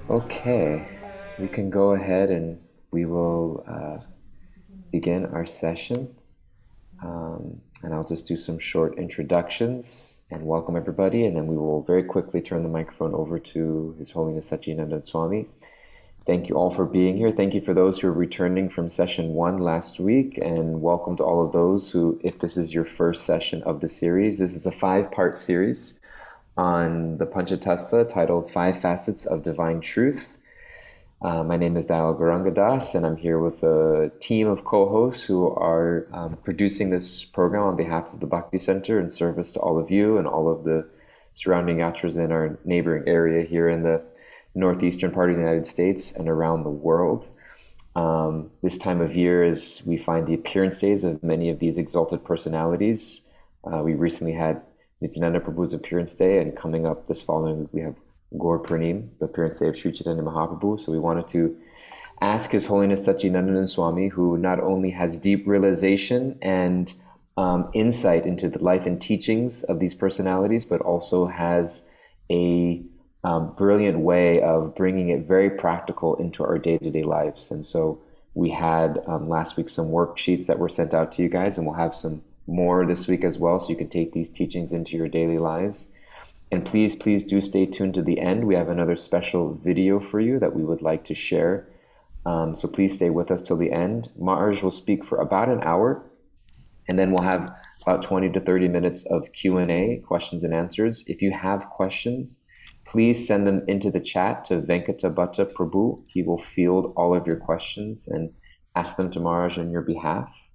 Okay, we can go ahead and we will begin our session. And I'll just do some short introductions and welcome everybody, and then we will very quickly turn the microphone over to His Holiness Sacinandana Swami. Thank you all for being here. Thank you for those who are returning from session 1 last week, and welcome to all of those who, if this is your first session of the series, this is a 5-part series on the Panchatattva titled 5 Facets of Divine Truth. My name is Dayal Garangadas, and I'm here with a team of co-hosts who are producing this program on behalf of the Bhakti Center in service to all of you and all of the surrounding yatras in our neighboring area here in the northeastern part of the United States and around the world. This time of year, as we find the appearance days of many of these exalted personalities. We recently had Nityananda Prabhu's appearance day, and coming up this following week we have Gaur Purnim, the appearance day of Sri Chaitanya Mahaprabhu. So we wanted to ask His Holiness Sacinandana Swami, who not only has deep realization and insight into the life and teachings of these personalities, but also has a brilliant way of bringing it very practical into our day-to-day lives. And so we had last week some worksheets that were sent out to you guys, and we'll have some more this week as well, so you can take these teachings into your daily lives. And please do stay tuned to the end. We have another special video for you that we would like to share. So please stay with us till the end. Maharaj will speak for about an hour, and then we'll have about 20 to 30 minutes of Q&A, questions and answers. If you have questions, please send them into the chat to Venkatabhatta Prabhu. He will field all of your questions and ask them to Maharaj on your behalf.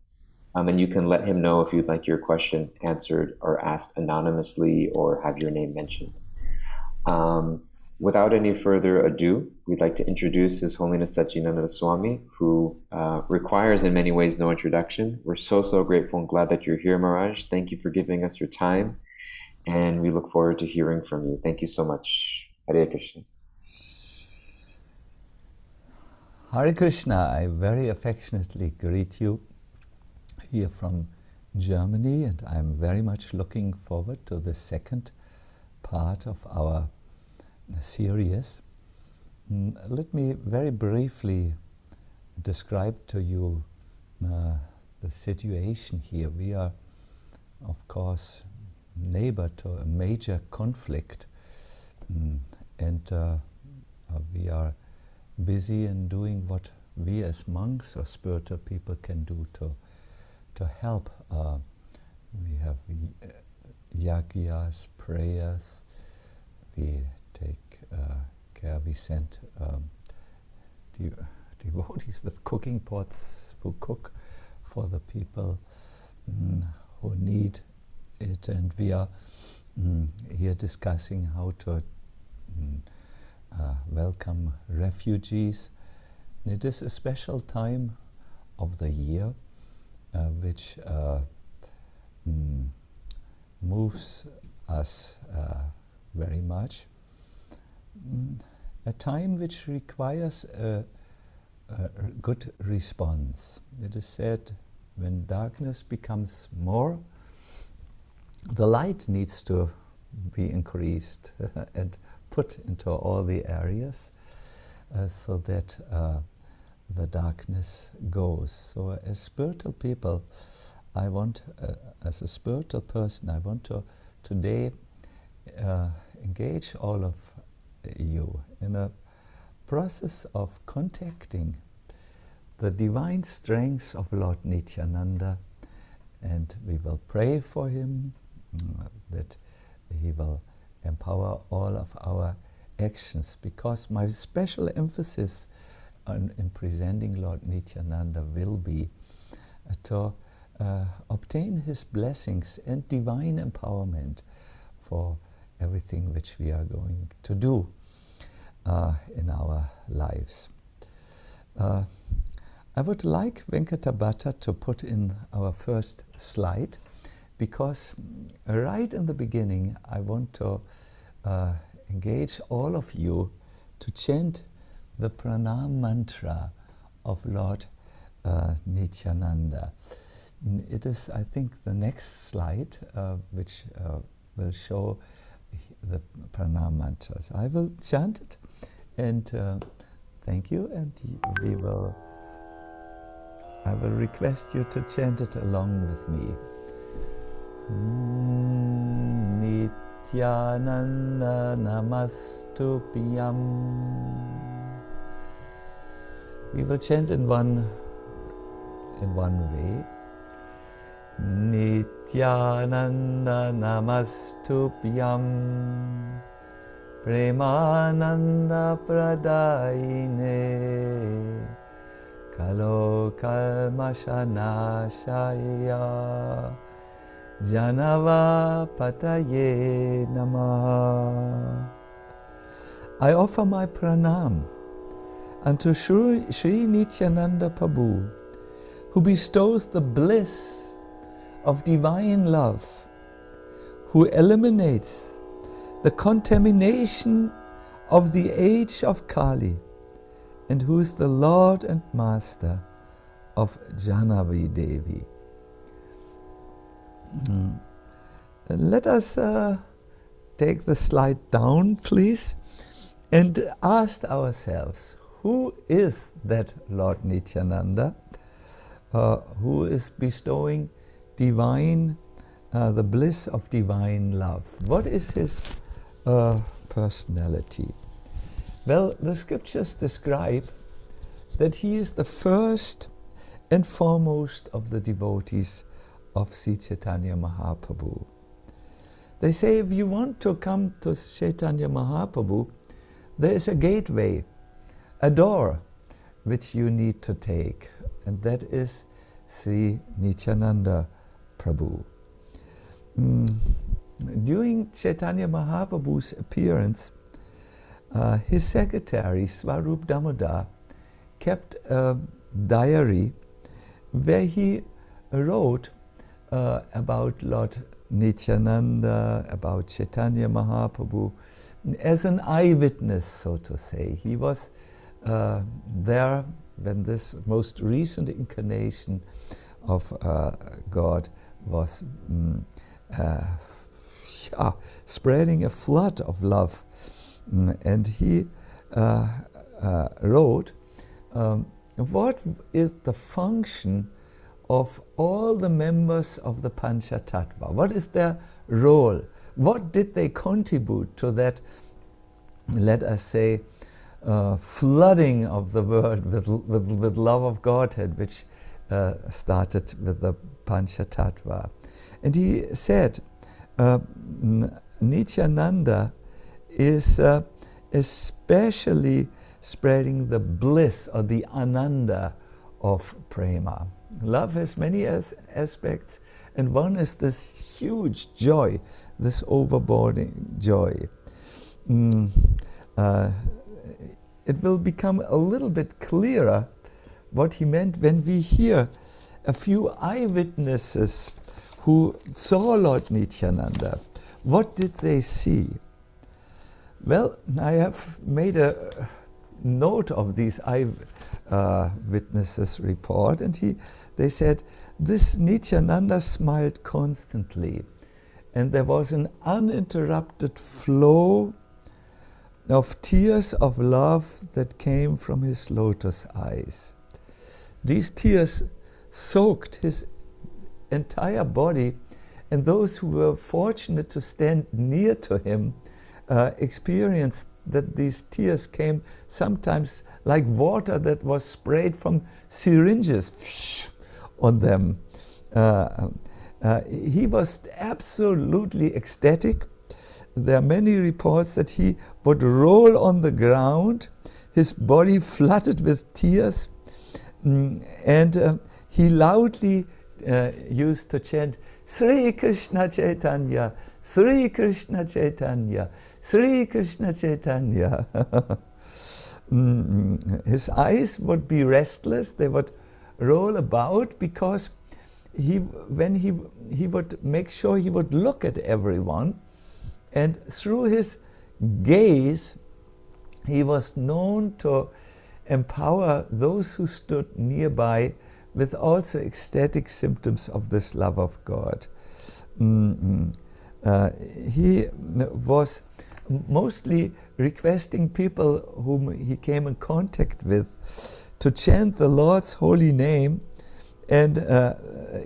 And you can let him know if you'd like your question answered or asked anonymously or have your name mentioned. Without any further ado, we'd like to introduce His Holiness Sacinandana Swami, who requires in many ways no introduction. We're so grateful and glad that you're here, Maharaj. Thank you for giving us your time, and we look forward to hearing from you. Thank you so much. Hare Krishna. Hare Krishna. I very affectionately greet you here from Germany, and I'm very much looking forward to the second part of our series. Let me very briefly describe to you the situation here. We are, of course, neighbor to a major conflict, and we are busy in doing what we as monks or spiritual people can do to help. We have yagyas, prayers, we take care, we send devotees with cooking pots who cook for the people who need it, and we are here discussing how to welcome refugees. It is a special time of the year which moves us very much. A time which requires a good response. It is said when darkness becomes more, the light needs to be increased and put into all the areas so that the darkness goes. So as spiritual people, I want, as a spiritual person, I want to today engage all of you in a process of contacting the divine strengths of Lord Nityananda, and we will pray for him that he will empower all of our actions, because my special emphasis in presenting Lord Nityananda will be to obtain his blessings and divine empowerment for everything which we are going to do in our lives. I would like Venkatabhatta to put in our first slide, because right in the beginning I want to engage all of you to chant the pranam mantra of Lord Nityananda. It is, I think, the next slide which will show the pranam mantras. I will chant it, and thank you, and I will request you to chant it along with me. Nityananda Namastupiyam. We will chant in one way. Nityananda Namastupiyam Premananda Pradayine Kalo Kalmashanashaya Janava Pataye Namah. I offer my pranam unto Sri Nityananda Prabhu, who bestows the bliss of divine love, who eliminates the contamination of the age of Kali, and who is the Lord and Master of Janavi Devi. Let us take the slide down, please, and ask ourselves, who is that Lord Nityananda, who is bestowing divine, the bliss of divine love? What is his personality? Well, the scriptures describe that he is the first and foremost of the devotees of Sri Chaitanya Mahaprabhu. They say if you want to come to Chaitanya Mahaprabhu, there is a gateway, a door, which you need to take, and that is Sri Nityananda Prabhu. During Chaitanya Mahaprabhu's appearance, his secretary, Swarup Damodar, kept a diary where he wrote about Lord Nityananda, about Chaitanya Mahaprabhu, as an eyewitness, so to say. He was there when this most recent incarnation of God was spreading a flood of love. And he wrote, what is the function of all the members of the Panchatattva? What is their role? What did they contribute to that, let us say, flooding of the world with love of Godhead, which started with the Panchatattva? And he said, Nityananda is especially spreading the bliss or the ananda of prema. Love has many aspects, and one is this huge joy, this overboarding joy. It will become a little bit clearer what he meant when we hear a few eyewitnesses who saw Lord Nityananda. What did they see? Well, I have made a note of these eyewitnesses' report, and they said, this Nityananda smiled constantly, and there was an uninterrupted flow of tears of love that came from his lotus eyes. These tears soaked his entire body, and those who were fortunate to stand near to him experienced that these tears came sometimes like water that was sprayed from syringes on them. He was absolutely ecstatic. There are many reports that he would roll on the ground, his body flooded with tears, and he loudly used to chant, Sri Krishna Chaitanya, Sri Krishna Chaitanya, Sri Krishna Chaitanya. His eyes would be restless, they would roll about, because when he would make sure he would look at everyone, and through his gaze he was known to empower those who stood nearby with also ecstatic symptoms of this love of God. he was mostly requesting people whom he came in contact with to chant the Lord's holy name, and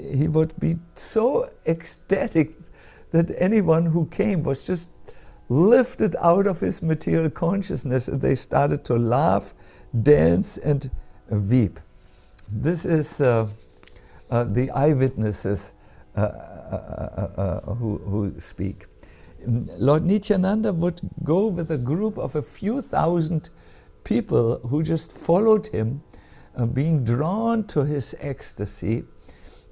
he would be so ecstatic that anyone who came was just lifted out of his material consciousness, and they started to laugh, dance, and weep. This is the eyewitnesses who speak. Lord Nityananda would go with a group of a few thousand people who just followed him, being drawn to his ecstasy,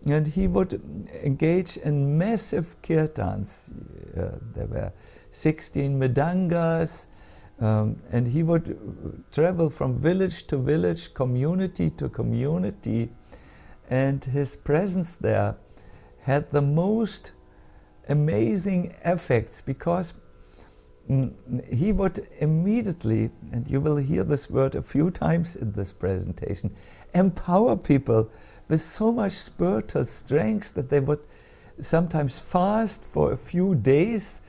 and he would engage in massive kirtans. There were 16 mridangas, and he would travel from village to village, community to community, and his presence there had the most amazing effects, because he would immediately, and you will hear this word a few times in this presentation, empower people with so much spiritual strength that they would sometimes fast for a few days.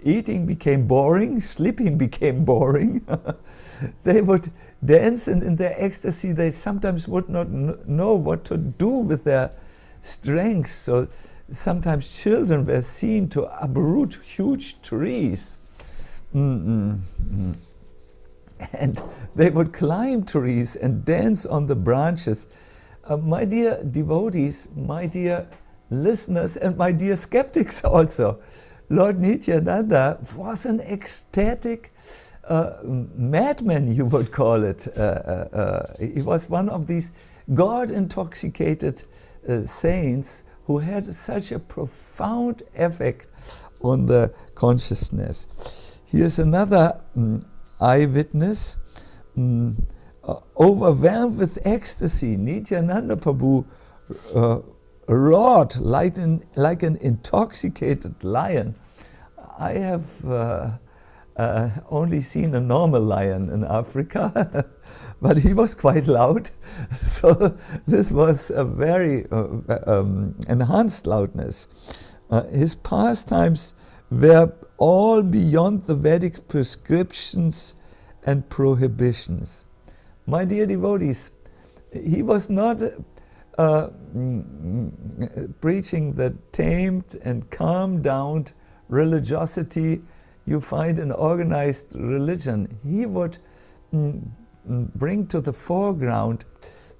Eating became boring, sleeping became boring. They would dance, and in their ecstasy they sometimes would not know what to do with their strength. So sometimes children were seen to uproot huge trees. And they would climb trees and dance on the branches. My dear devotees, my dear listeners, and my dear skeptics also, Lord Nityananda was an ecstatic madman, you would call it. He was one of these God-intoxicated saints who had such a profound effect on the consciousness. Here's another eyewitness, overwhelmed with ecstasy. Nityananda Prabhu roared like an intoxicated lion. I have only seen a normal lion in Africa, but he was quite loud. So this was a very enhanced loudness. His pastimes were all beyond the Vedic prescriptions and prohibitions. My dear devotees, he was not preaching the tamed and calmed down religiosity you find in organized religion. He would bring to the foreground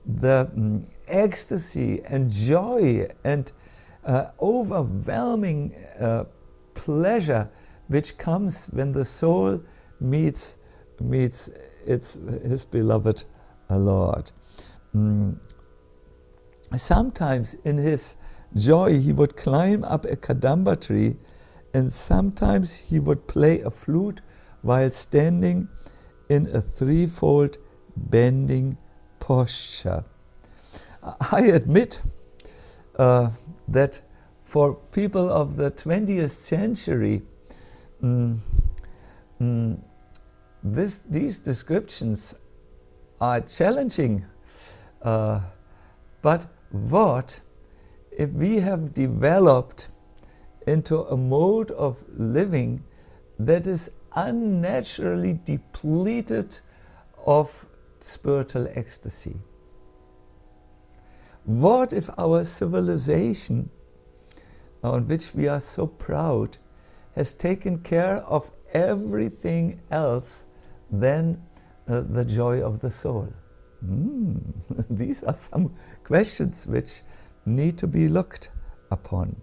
the ecstasy and joy and overwhelming pleasure which comes when the soul meets his beloved Lord. Sometimes in his joy he would climb up a kadamba tree, and sometimes he would play a flute while standing in a threefold bending posture. I admit that for people of the 20th century, these descriptions are challenging, but what if we have developed into a mode of living that is unnaturally depleted of spiritual ecstasy? What if our civilization, on which we are so proud, has taken care of everything else than the joy of the soul? These are some questions which need to be looked upon.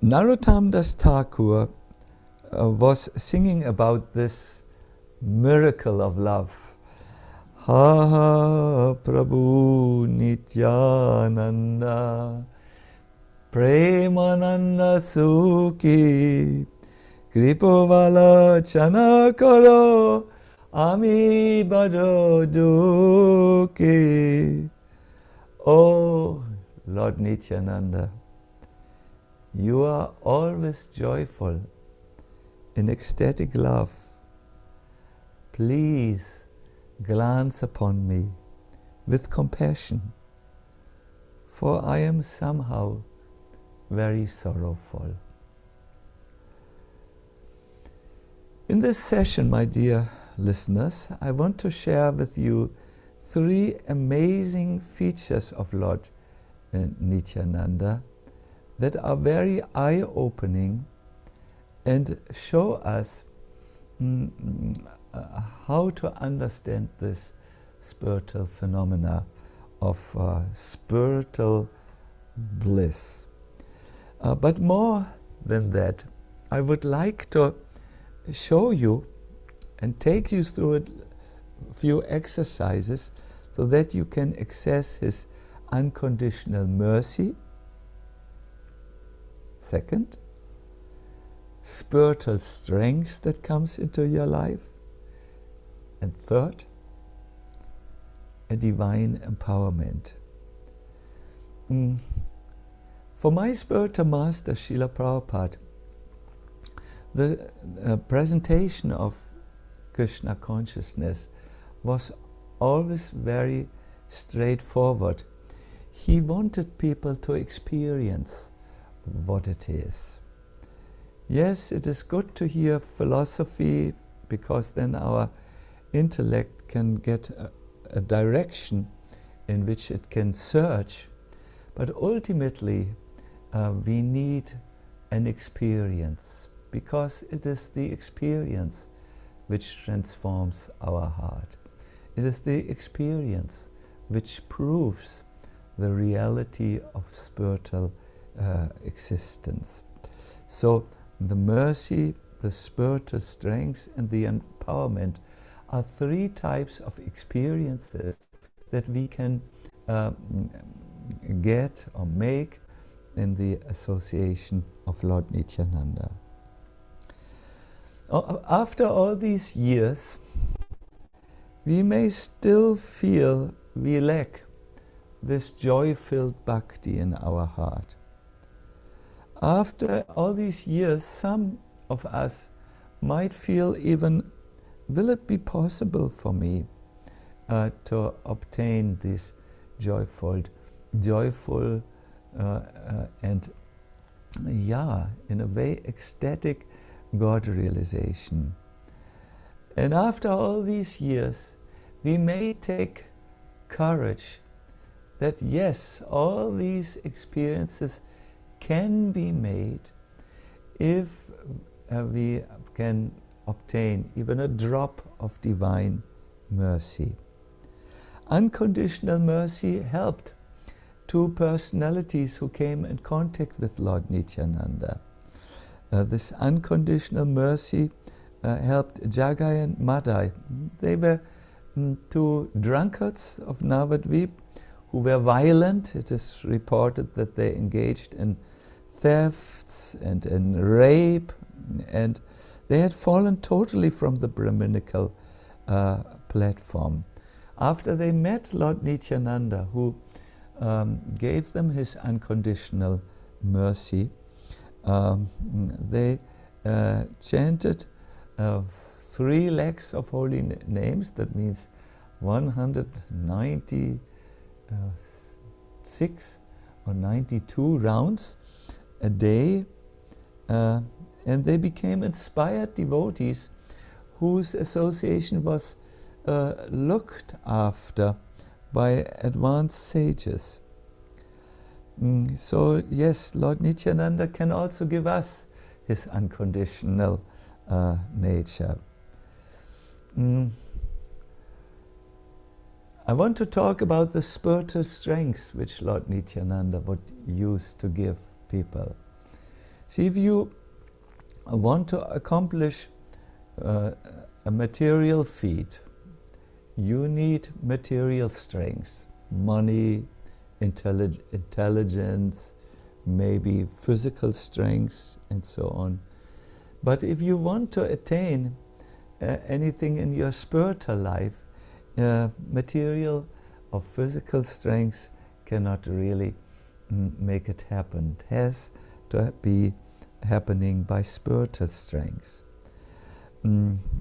Narottam Das Thakur was singing about this miracle of love. Ha Prabhu Nityananda Premananda Sukhi Kripavala Chanakaro Ami Bado Dukhi. Oh Lord Nityananda, you are always joyful in ecstatic love. Please glance upon me with compassion, for I am somehow very sorrowful. In this session, my dear listeners, I want to share with you 3 amazing features of Lord Nityananda that are very eye-opening and show us how to understand this spiritual phenomena of spiritual bliss. But more than that, I would like to show you and take you through a few exercises so that you can access His unconditional mercy. Second, spiritual strength that comes into your life. And third, a divine empowerment. For my spiritual master, Srila Prabhupada, the presentation of Krishna consciousness was always very straightforward. He wanted people to experience what it is. Yes, it is good to hear philosophy, because then our intellect can get a direction in which it can search, but ultimately we need an experience, because it is the experience which transforms our heart. It is the experience which proves the reality of spiritual existence. So the mercy, the spiritual strength, and the empowerment are 3 types of experiences that we can get or make in the association of Lord Nityananda. After all these years, we may still feel we lack this joy-filled bhakti in our heart. After all these years, some of us might feel even, will it be possible for me to obtain this joyful and in a way ecstatic God realization. And after all these years, we may take courage that yes, all these experiences can be made if we can obtain even a drop of divine mercy. Unconditional mercy helped 2 personalities who came in contact with Lord Nityananda. This unconditional mercy helped Jagai and Madai. They were 2 drunkards of Navadvip who were violent. It is reported that they engaged in thefts and in rape, and they had fallen totally from the Brahminical platform. After they met Lord Nityananda, who gave them his unconditional mercy, they chanted 3 lakhs of holy names. That means 196 or 92 rounds a day, and they became inspired devotees whose association was looked after by advanced sages. So yes, Lord Nityananda can also give us his unconditional nature. I want to talk about the spiritual strengths which Lord Nityananda would use to give people. See, if you want to accomplish a material feat, you need material strengths, money, intelligence, maybe physical strengths, and so on. But if you want to attain anything in your spiritual life, material or physical strengths cannot really make it happen. It has to be happening by spiritual strengths.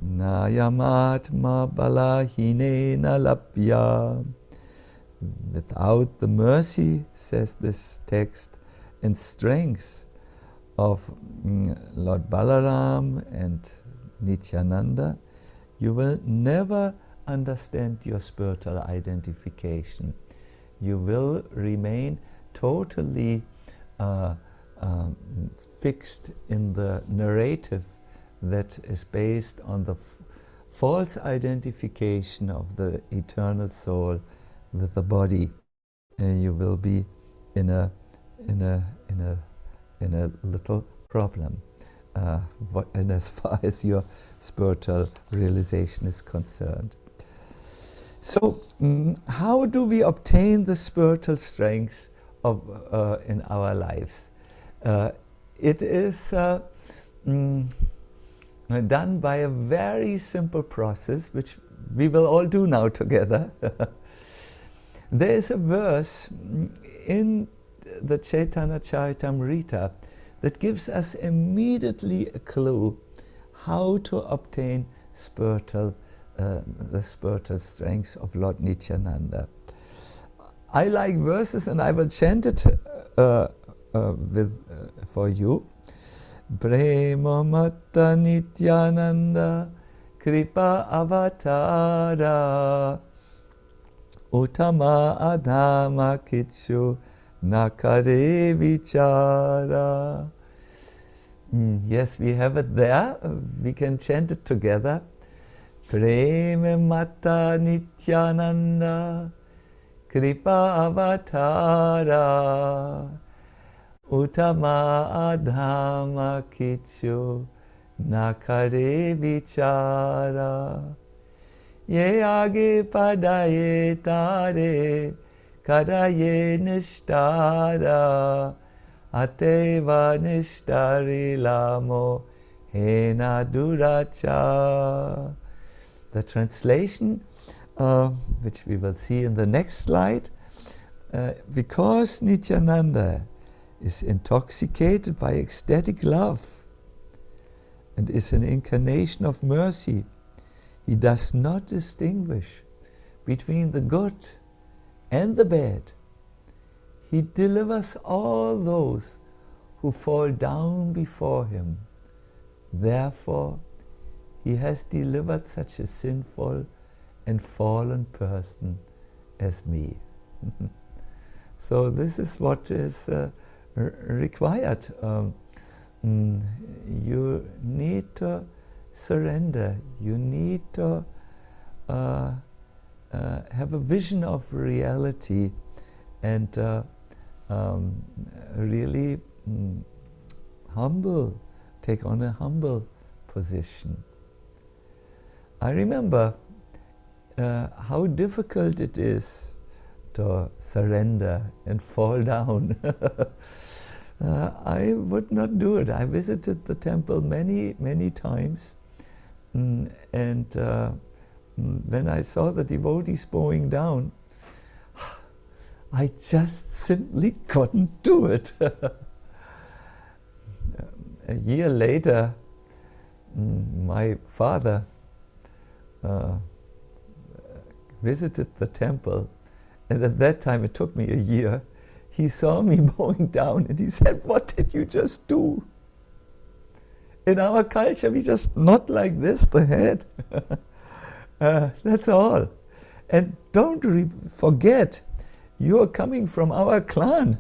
Nayamatma balahine nalapya Without the mercy, says this text, and strength of Lord Balaram and Nityananda, you will never understand your spiritual identification. You will remain totally fixed in the narrative that is based on the false identification of the eternal soul with the body. And you will be in a little problem, and as far as your spiritual realization is concerned. So, how do we obtain the spiritual strength of in our lives? It is done by a very simple process, which we will all do now together. There is a verse in the Chaitanya Charitamrita that gives us immediately a clue how to obtain the spiritual strength of Lord Nityananda. I like verses, and I will chant it for you. Prema Matta Nityananda Kripa Avatara Uttama Adama Kichu Nakare Vichara. Yes, we have it there. We can chant it together. Prema Matta Nityananda Kripa Avatara Uttama Adhama Kichu Nakare Vichara. Ye age padaye tare karaye nishtara ateva nishtari lamo hena duracha. The translation, which we will see in the next slide, because Nityananda is intoxicated by ecstatic love and is an incarnation of mercy, he does not distinguish between the good and the bad. He delivers all those who fall down before him. Therefore, he has delivered such a sinful and fallen person as me. So this is what is required. You need to surrender. You need to have a vision of reality and really take on a humble position. I remember how difficult it is to surrender and fall down. I would not do it. I visited the temple many times, and when I saw the devotees bowing down, I just simply couldn't do it. A year later, my father visited the temple, and at that time, it took me a year. He saw me bowing down and he said, "What did you just do?" In our culture, we just nod like this, the head. That's all. And don't forget, you're coming from our clan.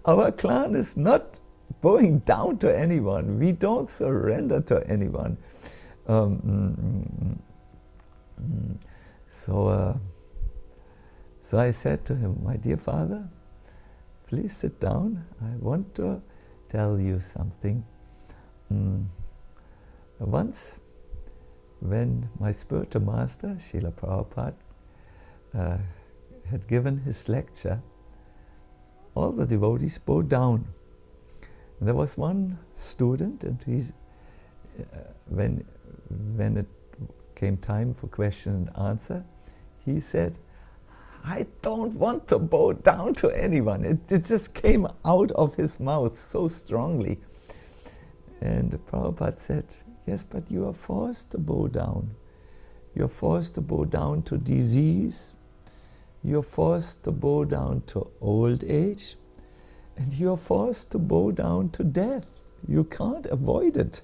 Our clan is not bowing down to anyone. We don't surrender to anyone. So I said to him, "My dear father, please sit down. I want to tell you something." Once, when my spiritual master, Srila Prabhupada, had given his lecture, all the devotees bowed down. And there was one student, and when it came time for question and answer, he said, "I don't want to bow down to anyone." It just came out of his mouth so strongly. And Prabhupada said, "Yes, but you are forced to bow down. You're forced to bow down to disease. you're forced to bow down to old age, and you're forced to bow down to death. You can't avoid it.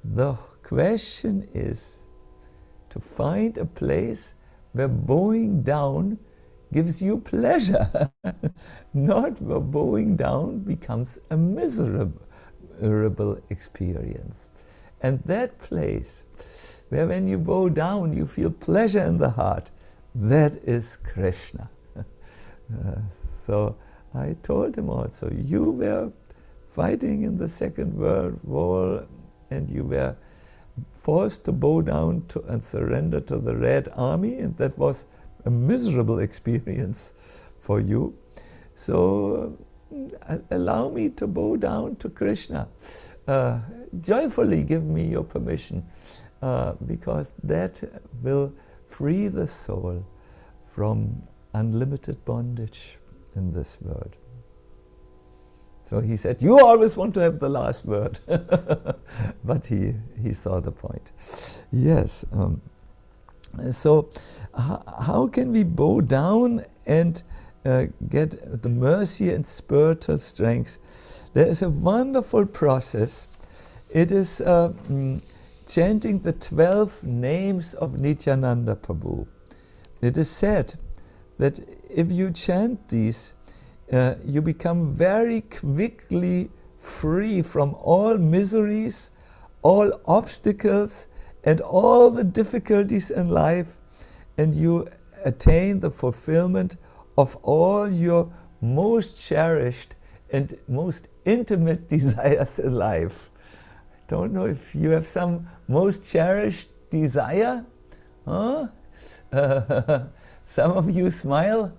The question is to find a place where bowing down gives you pleasure, not where bowing down becomes a miserable experience. And that place where when you bow down you feel pleasure in the heart, that is Krishna. So I told him also, you were fighting in the Second World War and you were forced to bow down to and surrender to the Red Army, and that was a miserable experience for you. So allow me to bow down to Krishna. Joyfully give me your permission, because that will free the soul from unlimited bondage in this world. So he said, you always want to have the last word. But he saw the point. Yes. So how can we bow down and get the mercy and spiritual strength? There is a wonderful process. It is chanting the 12 names of Nityananda Prabhu. It is said that if you chant these, you become very quickly free from all miseries, all obstacles, and all the difficulties in life, and you attain the fulfillment of all your most cherished and most intimate desires in life. I don't know if you have some most cherished desire, huh? Some of you smile.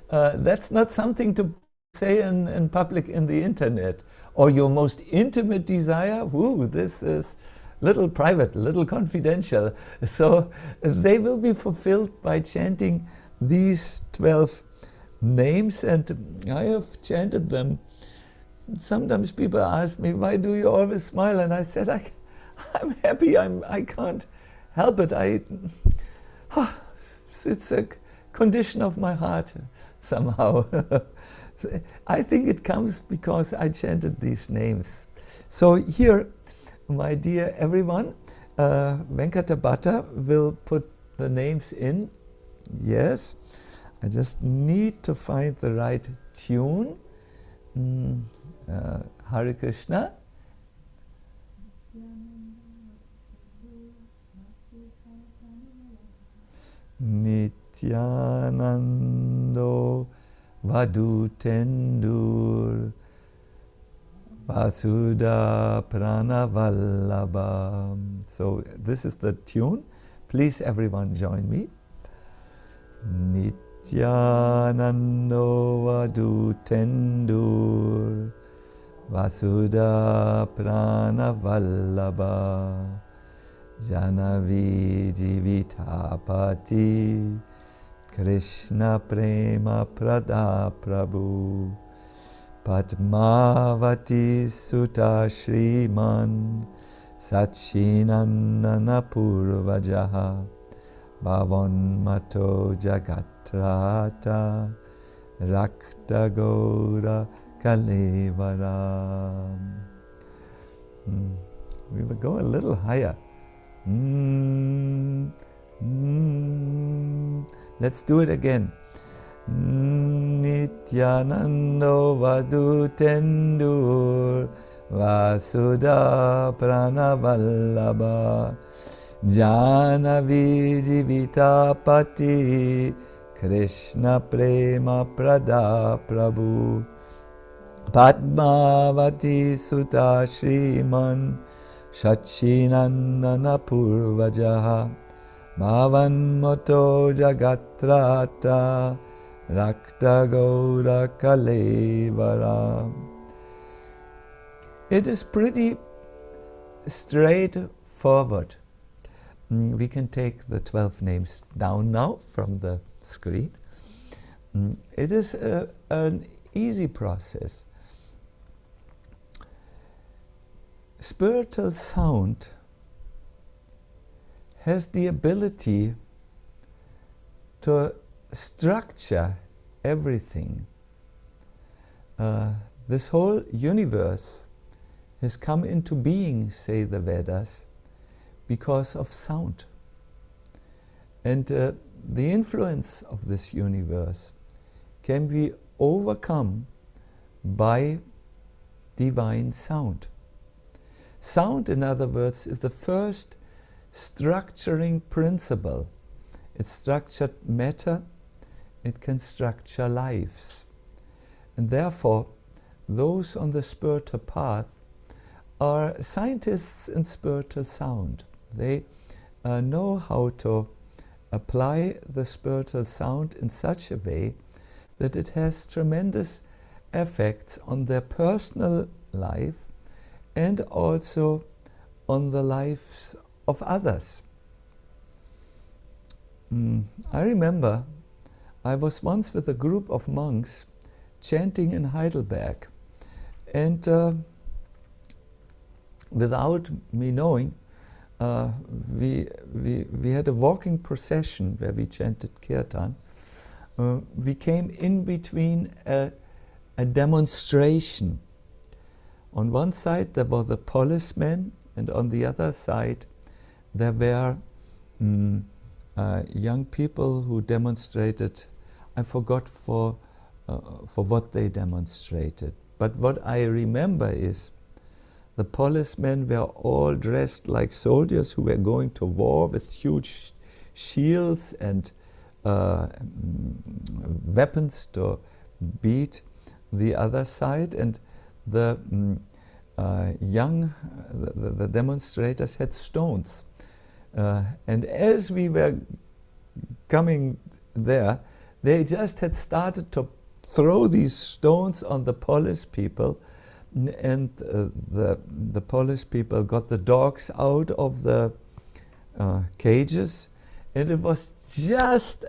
That's not something to say in public in the internet. Or your most intimate desire, whoo, this is little private, little confidential. So they will be fulfilled by chanting these 12 names, and I have chanted them. Sometimes people ask me, why do you always smile? And I said, I'm happy, I can't help it. It's a condition of my heart somehow. I think it comes because I chanted these names. So here, my dear everyone, Venkatabhatta will put the names in. Yes, I just need to find the right tune. Hare Krishna. Nityanando Vadutendur Vasudha Pranavallabha. So this is the tune. Please everyone join me. Nityanando Vadutendur Vasudha Pranavallabha Janavi Jivitapati Krishna Prema Prada Prabhu Padmavati Sutta Shriman Sacinandana Purvajaha Bhavan Mato Jagatrata Rakta Gaura Kalevara. We will go a little higher. Let's do it again. Nityanando Vadutendur Vasudha Pranavallabha Janavi Jivitapati Krishna Prema Prada Prabhu Padmavati Sutta Shriman Sacinandana Purvajaha Bhavan Moto Jagatrata Rakta Gaura Kalevara. It is pretty straightforward. We can take the 12 names down now from the screen. It is an easy process. Spiritual sound has the ability to structure everything. This whole universe has come into being, say the Vedas, because of sound. And the influence of this universe can be overcome by divine sound. Sound, in other words, is the first structuring principle. It's structured matter, it can structure lives. And therefore, those on the spiritual path are scientists in spiritual sound. They know how to apply the spiritual sound in such a way that it has tremendous effects on their personal life and also on the lives of others. I remember I was once with a group of monks chanting in Heidelberg, and without me knowing, we had a walking procession where we chanted kirtan. We came in between a demonstration. On one side there was a policeman, and on the other side there were young people who demonstrated. I forgot for what they demonstrated. But what I remember is the policemen were all dressed like soldiers who were going to war with huge shields and weapons to beat the other side, and the the demonstrators had stones. And as we were coming there, they just had started to throw these stones on the police people, and the police people got the dogs out of the cages, and it was just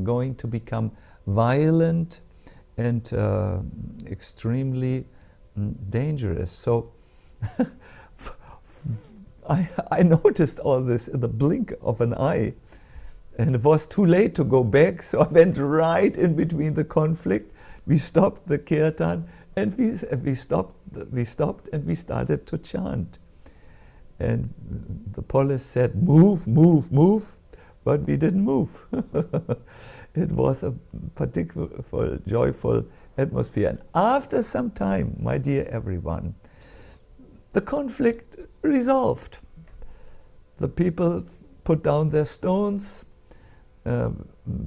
going to become violent and extremely dangerous. So I noticed all this in the blink of an eye, and it was too late to go back, so I went right in between the conflict. We stopped the kirtan, and we stopped and we started to chant. And the police said, "Move, move, move," but we didn't move. It was a particular joyful atmosphere. And after some time, my dear everyone, the conflict resolved. The people put down their stones.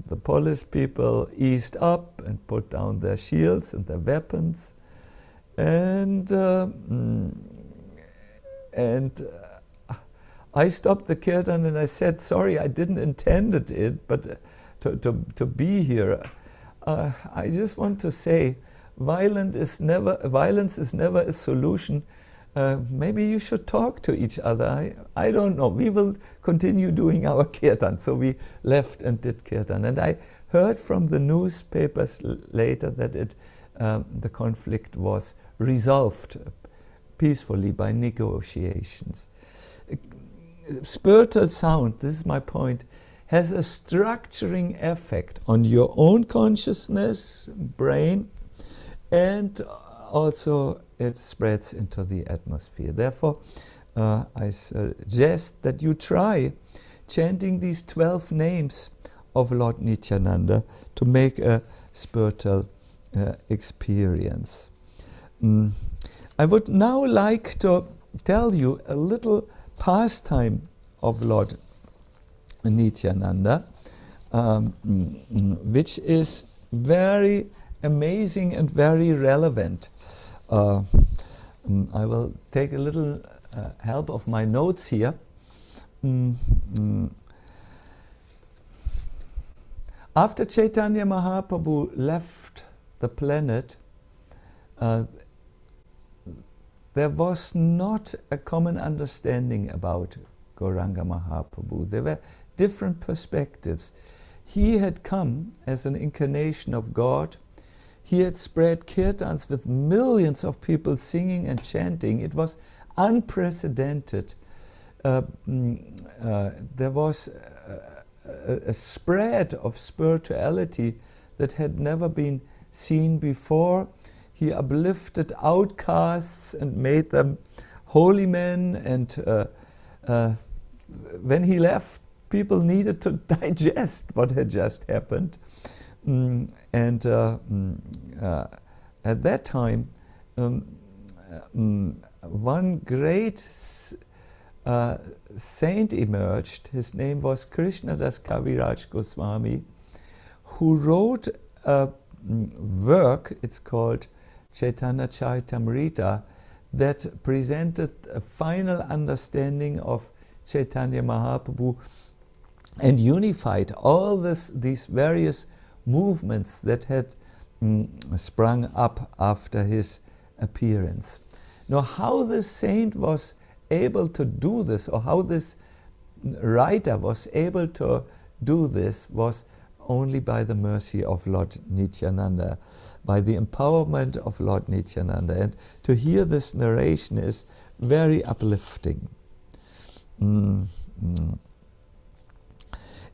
The police people eased up and put down their shields and their weapons, and I stopped the kirtan and I said, "Sorry, I didn't intend it, but to be here. I just want to say, violence is never a solution. Maybe you should talk to each other. I don't know. We will continue doing our kirtan." So we left and did kirtan. And I heard from the newspapers later that the conflict was resolved peacefully by negotiations. Spiritual sound, this is my point, has a structuring effect on your own consciousness, brain, and also it spreads into the atmosphere. Therefore, I suggest that you try chanting these 12 names of Lord Nityananda to make a spiritual experience. I would now like to tell you a little pastime of Lord Nityananda, which is very amazing and very relevant. I will take a little help of my notes here. After Chaitanya Mahaprabhu left the planet, there was not a common understanding about Gauranga Mahaprabhu. There were different perspectives. He had come as an incarnation of God. He had spread kirtans with millions of people singing and chanting. It was unprecedented there was a spread of spirituality that had never been seen before. He uplifted outcasts and made them holy men, and when he left, people needed to digest what had just happened. At that time, one great saint emerged. His name was Krishnadas Kaviraj Goswami, who wrote a work, it's called Chaitanya Charitamrita, that presented a final understanding of Chaitanya Mahaprabhu and unified all these various movements that had sprung up after his appearance. Now, how this saint was able to do this, or how this writer was able to do this, was only by the mercy of Lord Nityananda, by the empowerment of Lord Nityananda. And to hear this narration is very uplifting. In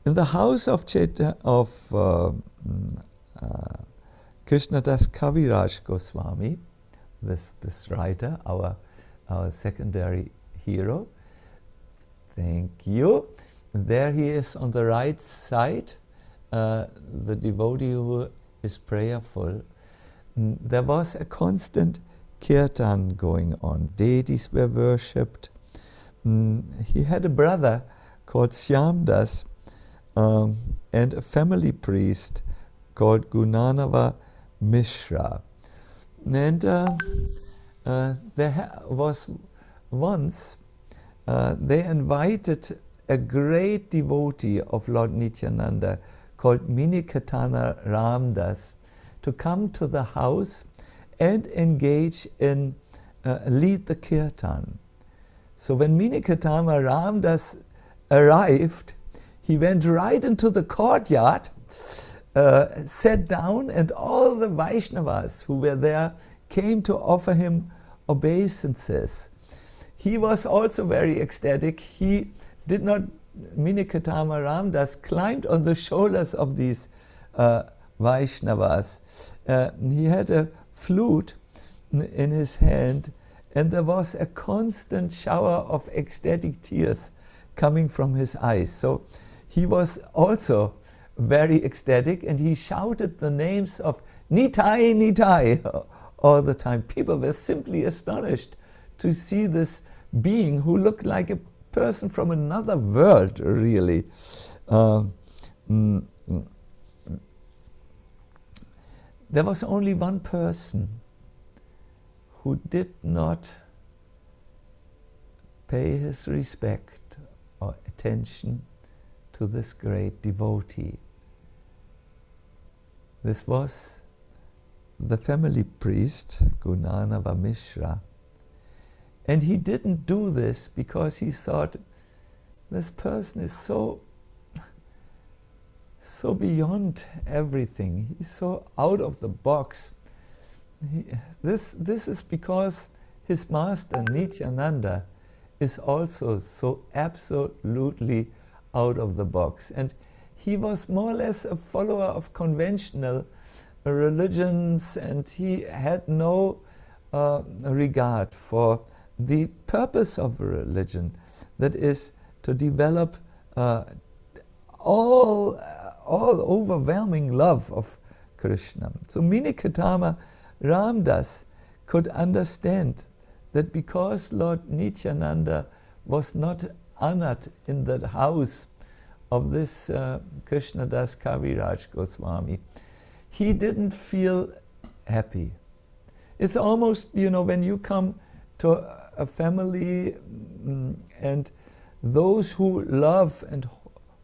the house of Krishnadas Kaviraj Goswami, this writer, our secondary hero, thank you. There he is on the right side, the devotee who is prayerful. There was a constant kirtan going on. Deities were worshipped. He had a brother called Shyamdas and a family priest called Gunanava Mishra. And there was once, they invited a great devotee of Lord Nityananda called Minikatana Ramdas to come to the house and engage in lead the kirtan. So when Minikatana Ramdas arrived, he went right into the courtyard, sat down, and all the Vaishnavas who were there came to offer him obeisances. He was also very ecstatic. He did not, Minikatama Ramdas climbed on the shoulders of these Vaishnavas. He had a flute in his hand, and there was a constant shower of ecstatic tears coming from his eyes. So he was also very ecstatic, and he shouted the names of Nitai, Nitai all the time. People were simply astonished to see this being who looked like a person from another world, really. There was only one person who did not pay his respect or attention to this great devotee. This was the family priest, Gunanava Mishra. And he didn't do this because he thought, this person is so beyond everything. He's so out of the box. This is because his master, Nityananda, is also so absolutely out of the box. And he was more or less a follower of conventional religions, and he had no regard for the purpose of religion, that is to develop all overwhelming love of Krishna. So Minikatama Ramdas could understand that because Lord Nityananda was not honored in the house of this Krishnadas Kaviraj Goswami, he didn't feel happy. It's almost, when you come to a family and those who love and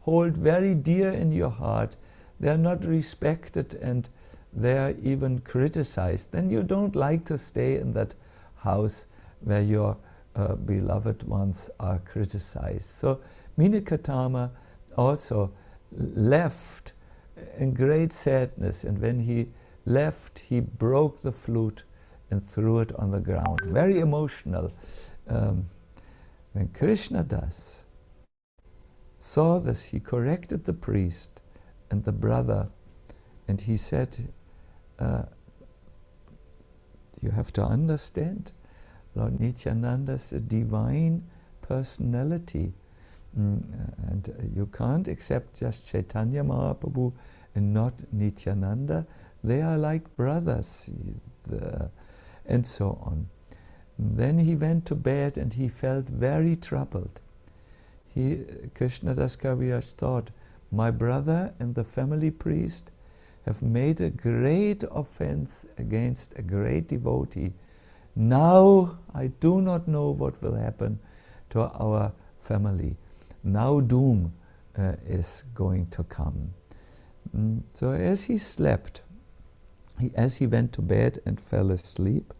hold very dear in your heart, they are not respected and they are even criticized, then you don't like to stay in that house where your beloved ones are criticized. So Minikatama also left in great sadness, and when he left, he broke the flute and threw it on the ground. Very emotional. When Krishnadas saw this, he corrected the priest and the brother, and he said, you have to understand, Lord Nityananda is a divine personality, and you can't accept just Chaitanya Mahaprabhu and not Nityananda. They are like brothers, and so on. Then he went to bed and he felt very troubled. Krishnadas Kaviraj thought, my brother and the family priest have made a great offense against a great devotee. Now I do not know what will happen to our family. Now doom is going to come. So as he slept, as he went to bed and fell asleep,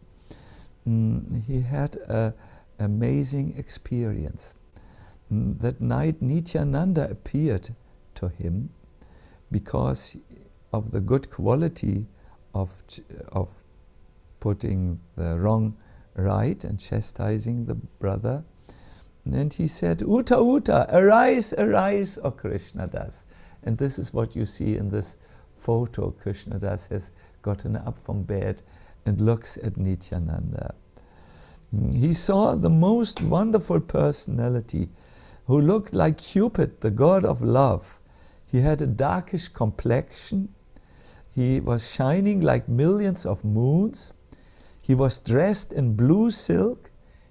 he had an amazing experience. That night Nityananda appeared to him because of the good quality of putting the wrong right and chastising the brother. And he said, Uta, Uta, arise, arise, O Krishnadas. And this is what you see in this photo. Krishnadas has gotten up from bed and looks at Nityananda. He saw the most wonderful personality who looked like Cupid, the god of love. He had a darkish complexion. He was shining like millions of moons. He was dressed in blue silk.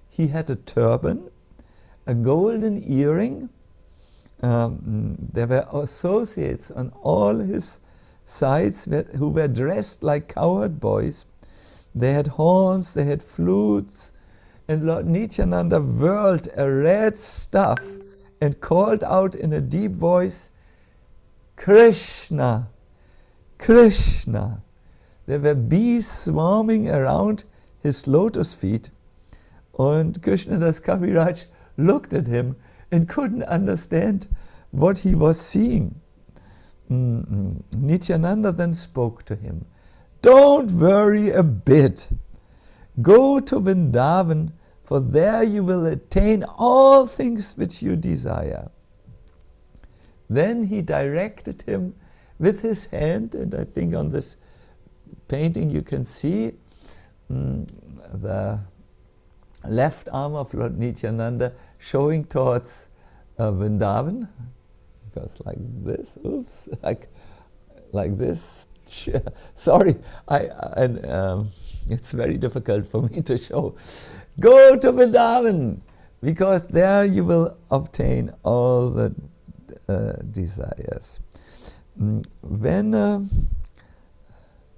He had a turban, a golden earring. There were associates on all his sides who were dressed like cowherd boys. They had horns, they had flutes, and Lord Nityananda whirled a red staff and called out in a deep voice, Krishna, Krishna. There were bees swarming around his lotus feet, and Krishnadas Kaviraj looked at him and couldn't understand what he was seeing. Nityananda then spoke to him, don't worry a bit. Go to Vrindavan, for there you will attain all things which you desire. Then he directed him with his hand, and I think on this painting you can see the left arm of Lord Nityananda showing towards Vrindavan. It goes like this, oops, like this. Sorry, it's very difficult for me to show. Go to Vrindavan, because there you will obtain all the desires. When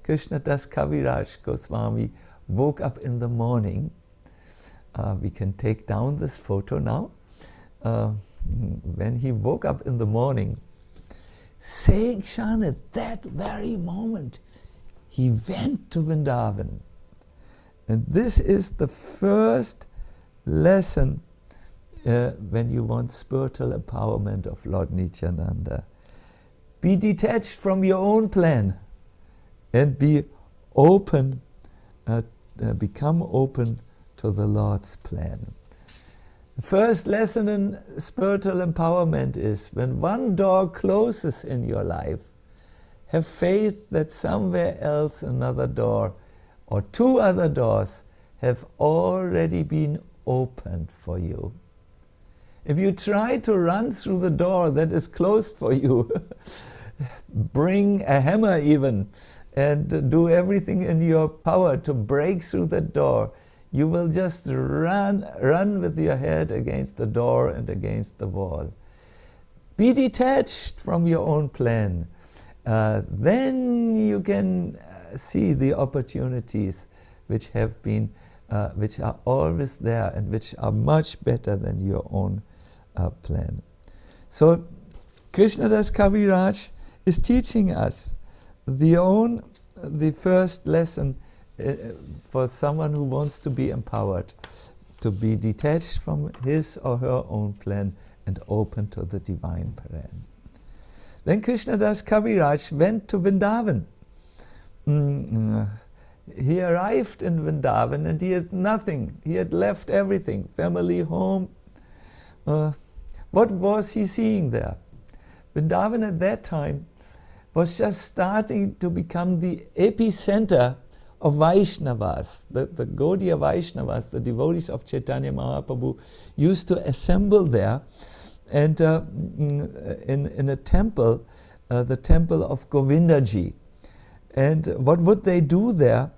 Krishnadas Kaviraj Goswami woke up in the morning, we can take down this photo now. When he woke up in the morning, saying Shan at that very moment, he went to Vrindavan. And this is the first lesson when you want spiritual empowerment of Lord Nityananda. Be detached from your own plan and be open, become open to the Lord's plan. The first lesson in spiritual empowerment is when one door closes in your life, have faith that somewhere else another door or two other doors have already been opened for you. If you try to run through the door that is closed for you, bring a hammer even, and do everything in your power to break through that door, you will just run with your head against the door and against the wall. Be detached from your own plan. Then you can see the opportunities which have been, which are always there and which are much better than your own plan. So Krishnadas Kaviraj is teaching us the first lesson for someone who wants to be empowered, to be detached from his or her own plan and open to the divine plan. Then Krishnadas Kaviraj went to Vrindavan. He arrived in Vrindavan and he had nothing. He had left everything, family, home, what was he seeing there? Vrindavan at that time was just starting to become the epicenter of Vaishnavas. The Gaudiya Vaishnavas, the devotees of Chaitanya Mahaprabhu, used to assemble there, and in a temple, the temple of Govindaji. And what would they do there?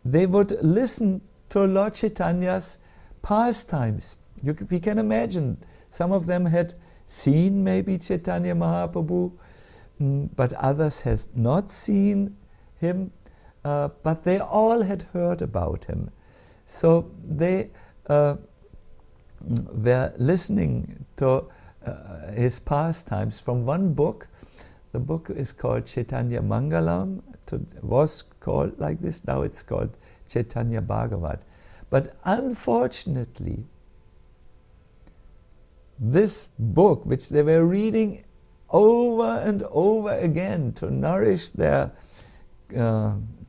They would listen to Lord Chaitanya's pastimes. We can imagine, some of them had seen maybe Chaitanya Mahaprabhu, but others had not seen him, but they all had heard about him. So they were listening to his pastimes from one book. The book is called Chaitanya Mangalam. It was called like this, now it's called Chaitanya Bhagavat. But unfortunately, this book, which they were reading over and over again to nourish their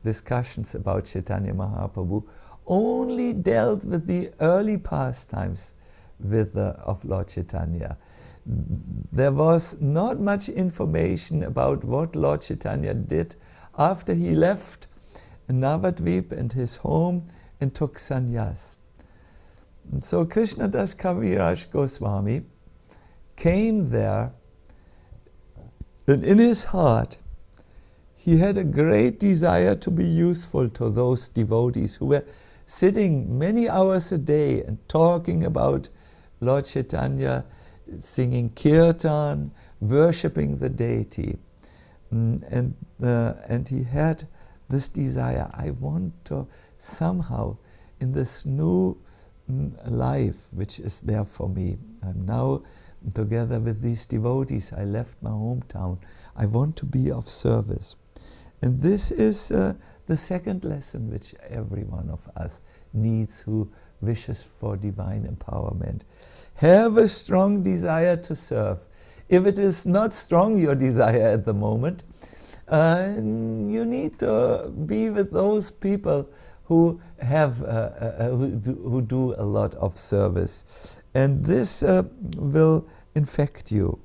discussions about Chaitanya Mahaprabhu, only dealt with the early pastimes of Lord Chaitanya. There was not much information about what Lord Chaitanya did after he left Navadvip and his home and took sannyas. And so Krishnadas Kaviraj Goswami came there, and in his heart he had a great desire to be useful to those devotees who were sitting many hours a day and talking about Lord Chaitanya, singing kirtan, worshipping the deity. And he had this desire, I want to somehow, in this new life which is there for me, I'm now together with these devotees, I left my hometown, I want to be of service. And this is the second lesson which every one of us needs who wishes for divine empowerment. Have a strong desire to serve. If it is not strong, your desire at the moment, you need to be with those people who have who do a lot of service, and this will infect you.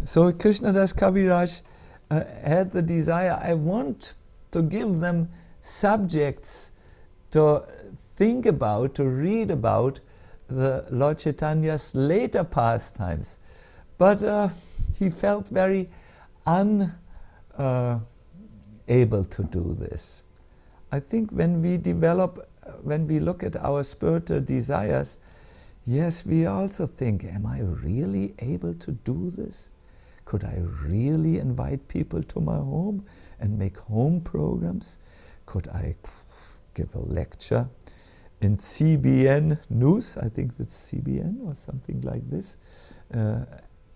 So Krishnadas Kaviraj had the desire, I want to give them subjects to think about, to read about the Lord Chaitanya's later pastimes. But he felt very unable to do this. I think when we look at our spiritual desires, yes, we also think, am I really able to do this? Could I really invite people to my home and make home programs? Could I give a lecture in CBN News? I think that's CBN or something like this.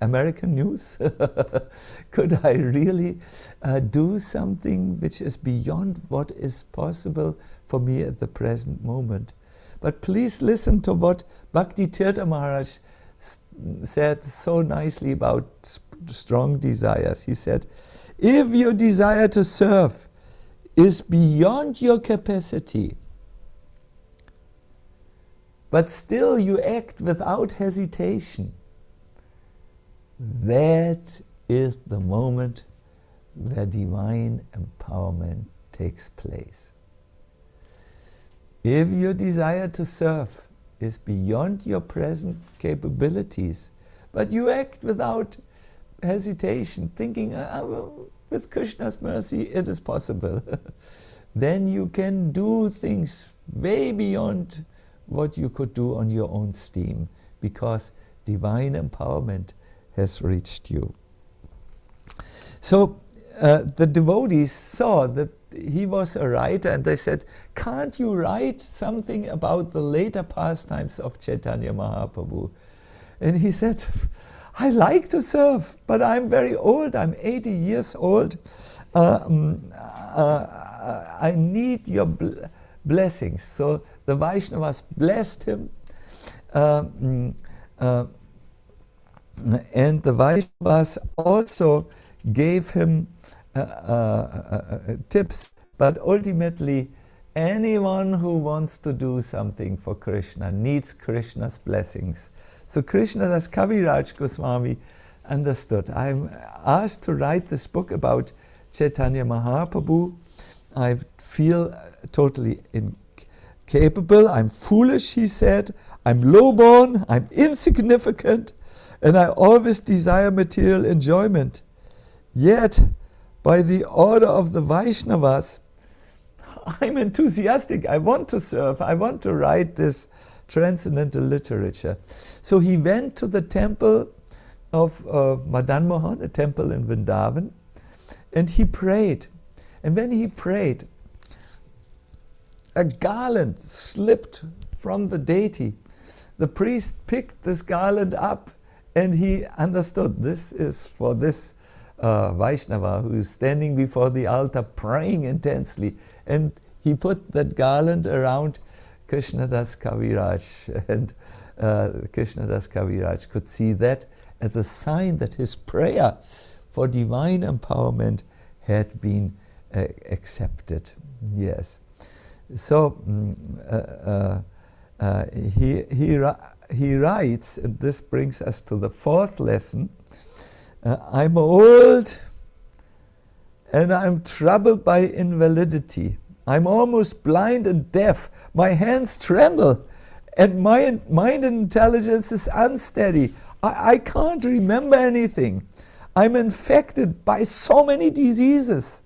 American news. Could I really do something which is beyond what is possible for me at the present moment? But please listen to what Bhakti Tirtha Maharaj said so nicely about strong desires. He said, if your desire to serve is beyond your capacity, but still you act without hesitation, that is the moment where divine empowerment takes place. If your desire to serve is beyond your present capabilities, but you act without hesitation, thinking, with Krishna's mercy it is possible, then you can do things way beyond what you could do on your own steam, because divine empowerment has reached you. So the devotees saw that he was a writer, and they said, can't you write something about the later pastimes of Chaitanya Mahaprabhu? And he said, I like to serve, but I'm very old, I'm 80 years old. I need your blessings. So the Vaishnavas blessed him, and the Vaishnavas also gave him tips, but ultimately anyone who wants to do something for Krishna needs Krishna's blessings. So Krishnadas Kaviraj Goswami understood. I'm asked to write this book about Chaitanya Mahaprabhu. I feel totally incapable. I'm foolish, he said. I'm lowborn. I'm insignificant. And I always desire material enjoyment. Yet, by the order of the Vaishnavas, I'm enthusiastic. I want to serve. I want to write this transcendental literature. So he went to the temple of Madan Mohan, a temple in Vrindavan, and he prayed. And when he prayed, a garland slipped from the deity. The priest picked this garland up and he understood this is for this Vaishnava who is standing before the altar praying intensely. And he put that garland around Krishnadas Kaviraj, and Krishnadas Kaviraj could see that as a sign that his prayer for divine empowerment had been accepted. Yes. So he writes, and this brings us to the fourth lesson, I'm old and I'm troubled by invalidity. I'm almost blind and deaf. My hands tremble and my mind and intelligence is unsteady. I can't remember anything. I'm infected by so many diseases.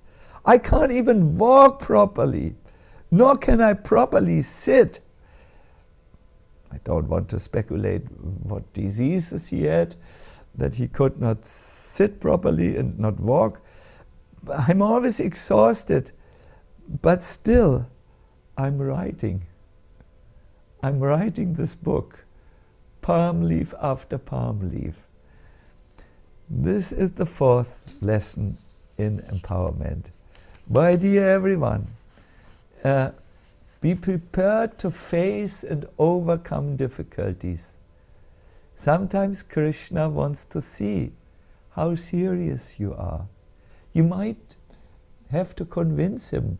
I can't even walk properly, nor can I properly sit. I don't want to speculate what diseases he had, that he could not sit properly and not walk. I'm always exhausted, but still I'm writing. I'm writing this book, palm leaf after palm leaf. This is the fourth lesson in empowerment. My dear everyone, be prepared to face and overcome difficulties. Sometimes Krishna wants to see how serious you are. You might have to convince him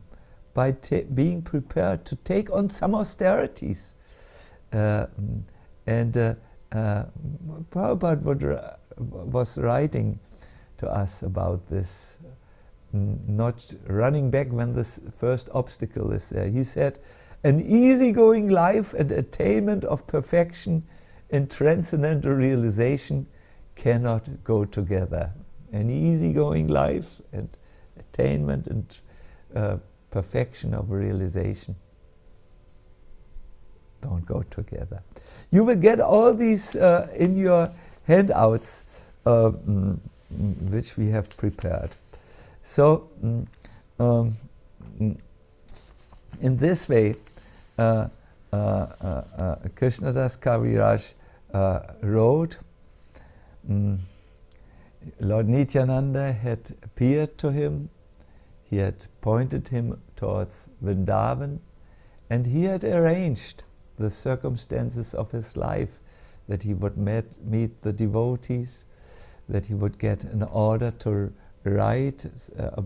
by being prepared to take on some austerities. Prabhupada was writing to us about this, not running back when the first obstacle is there. He said, an easygoing life and attainment of perfection in transcendental realization cannot go together. An easygoing life and attainment and perfection of realization don't go together. You will get all these in your handouts which we have prepared. So in this way, Krishnadas Kaviraj wrote, Lord Nityananda had appeared to him, he had pointed him towards Vrindavan, and he had arranged the circumstances of his life, that he would meet the devotees, that he would get an order to write,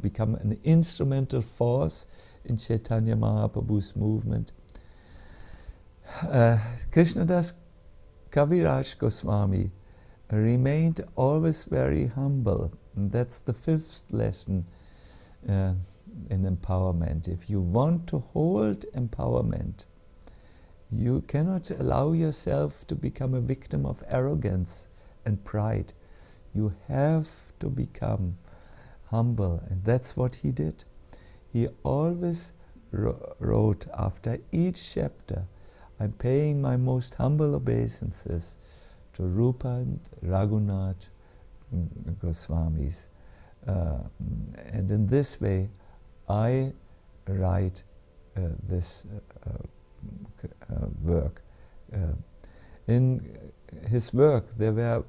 become an instrumental force in Chaitanya Mahaprabhu's movement. Krishnadas Kaviraj Goswami remained always very humble. And that's the fifth lesson in empowerment. If you want to hold empowerment, you cannot allow yourself to become a victim of arrogance and pride. You have to become humble, and that's what he did. He always wrote after each chapter, I'm paying my most humble obeisances to Rupa and Raghunath Goswamis. And in this way, I write this work. In his work, there were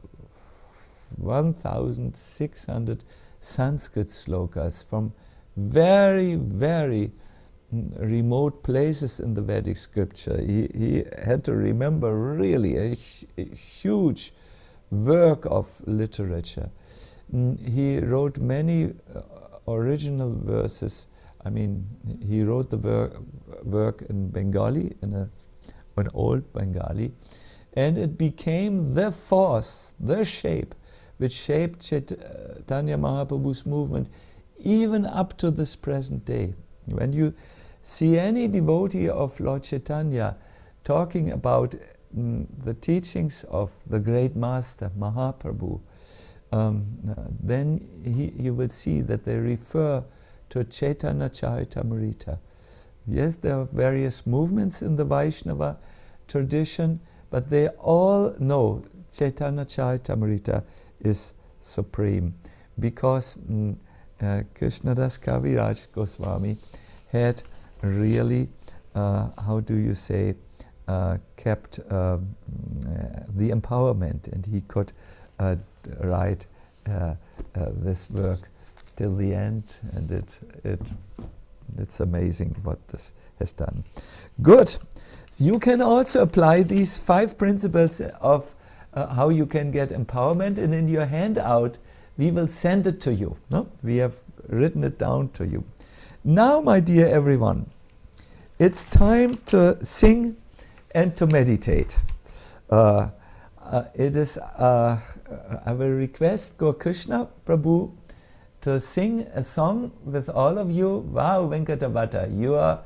1,600 Sanskrit slokas from very, very remote places in the Vedic scripture. He had to remember really a huge work of literature. He wrote many original verses. I mean, he wrote the work in Bengali, in an old Bengali, and it became the force, the shape, which shaped Chaitanya Mahaprabhu's movement even up to this present day. When you see any devotee of Lord Chaitanya talking about the teachings of the great master, Mahaprabhu, then you will see that they refer to Chaitanya Charitamrita. Yes, there are various movements in the Vaishnava tradition, but they all know Chaitanya Charitamrita is supreme, because Krishnadas Kaviraj Goswami had really, how do you say, kept the empowerment, and he could write this work till the end, and it's amazing what this has done. Good. You can also apply these 5 principles of how you can get empowerment, and in your handout we will send it to you. No? We have written it down to you. Now, my dear everyone, it's time to sing and to meditate. I will request Gaur Krishna Prabhu to sing a song with all of you. Wow, Venkatavata, you are,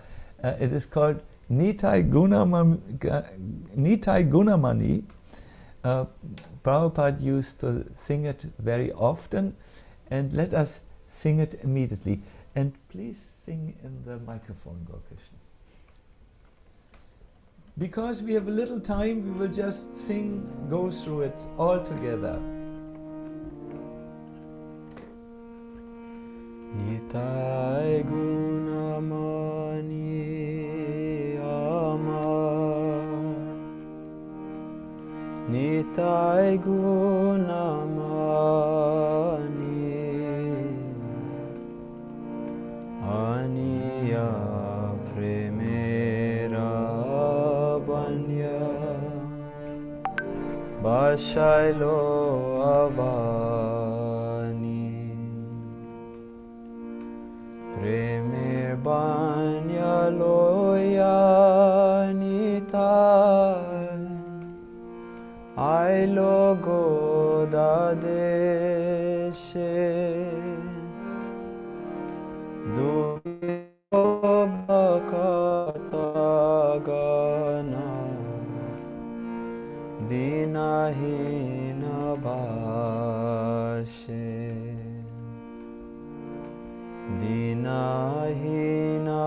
it is called Nitai Gunamani. Prabhupada used to sing it very often, and let us sing it immediately. And please sing in the microphone, Gaur Krishna. Because we have a little time, we will just sing, go through it all together. Nitai Gunamani Ama Nitai Gunamani Aniya Premera Banya Bashailo Avani Premir Banya Loya Nitai I logo dadeshe Dubho bhakatagana Dinahina bhashe Dinahina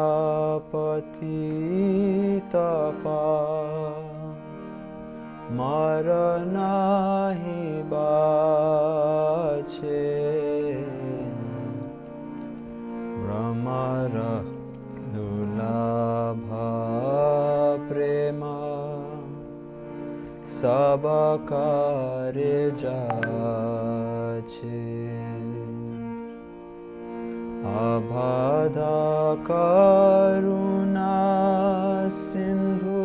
patitapa Maranahi bache Brahmara dulabha prema Sabakare jache Abhada karuna sindhu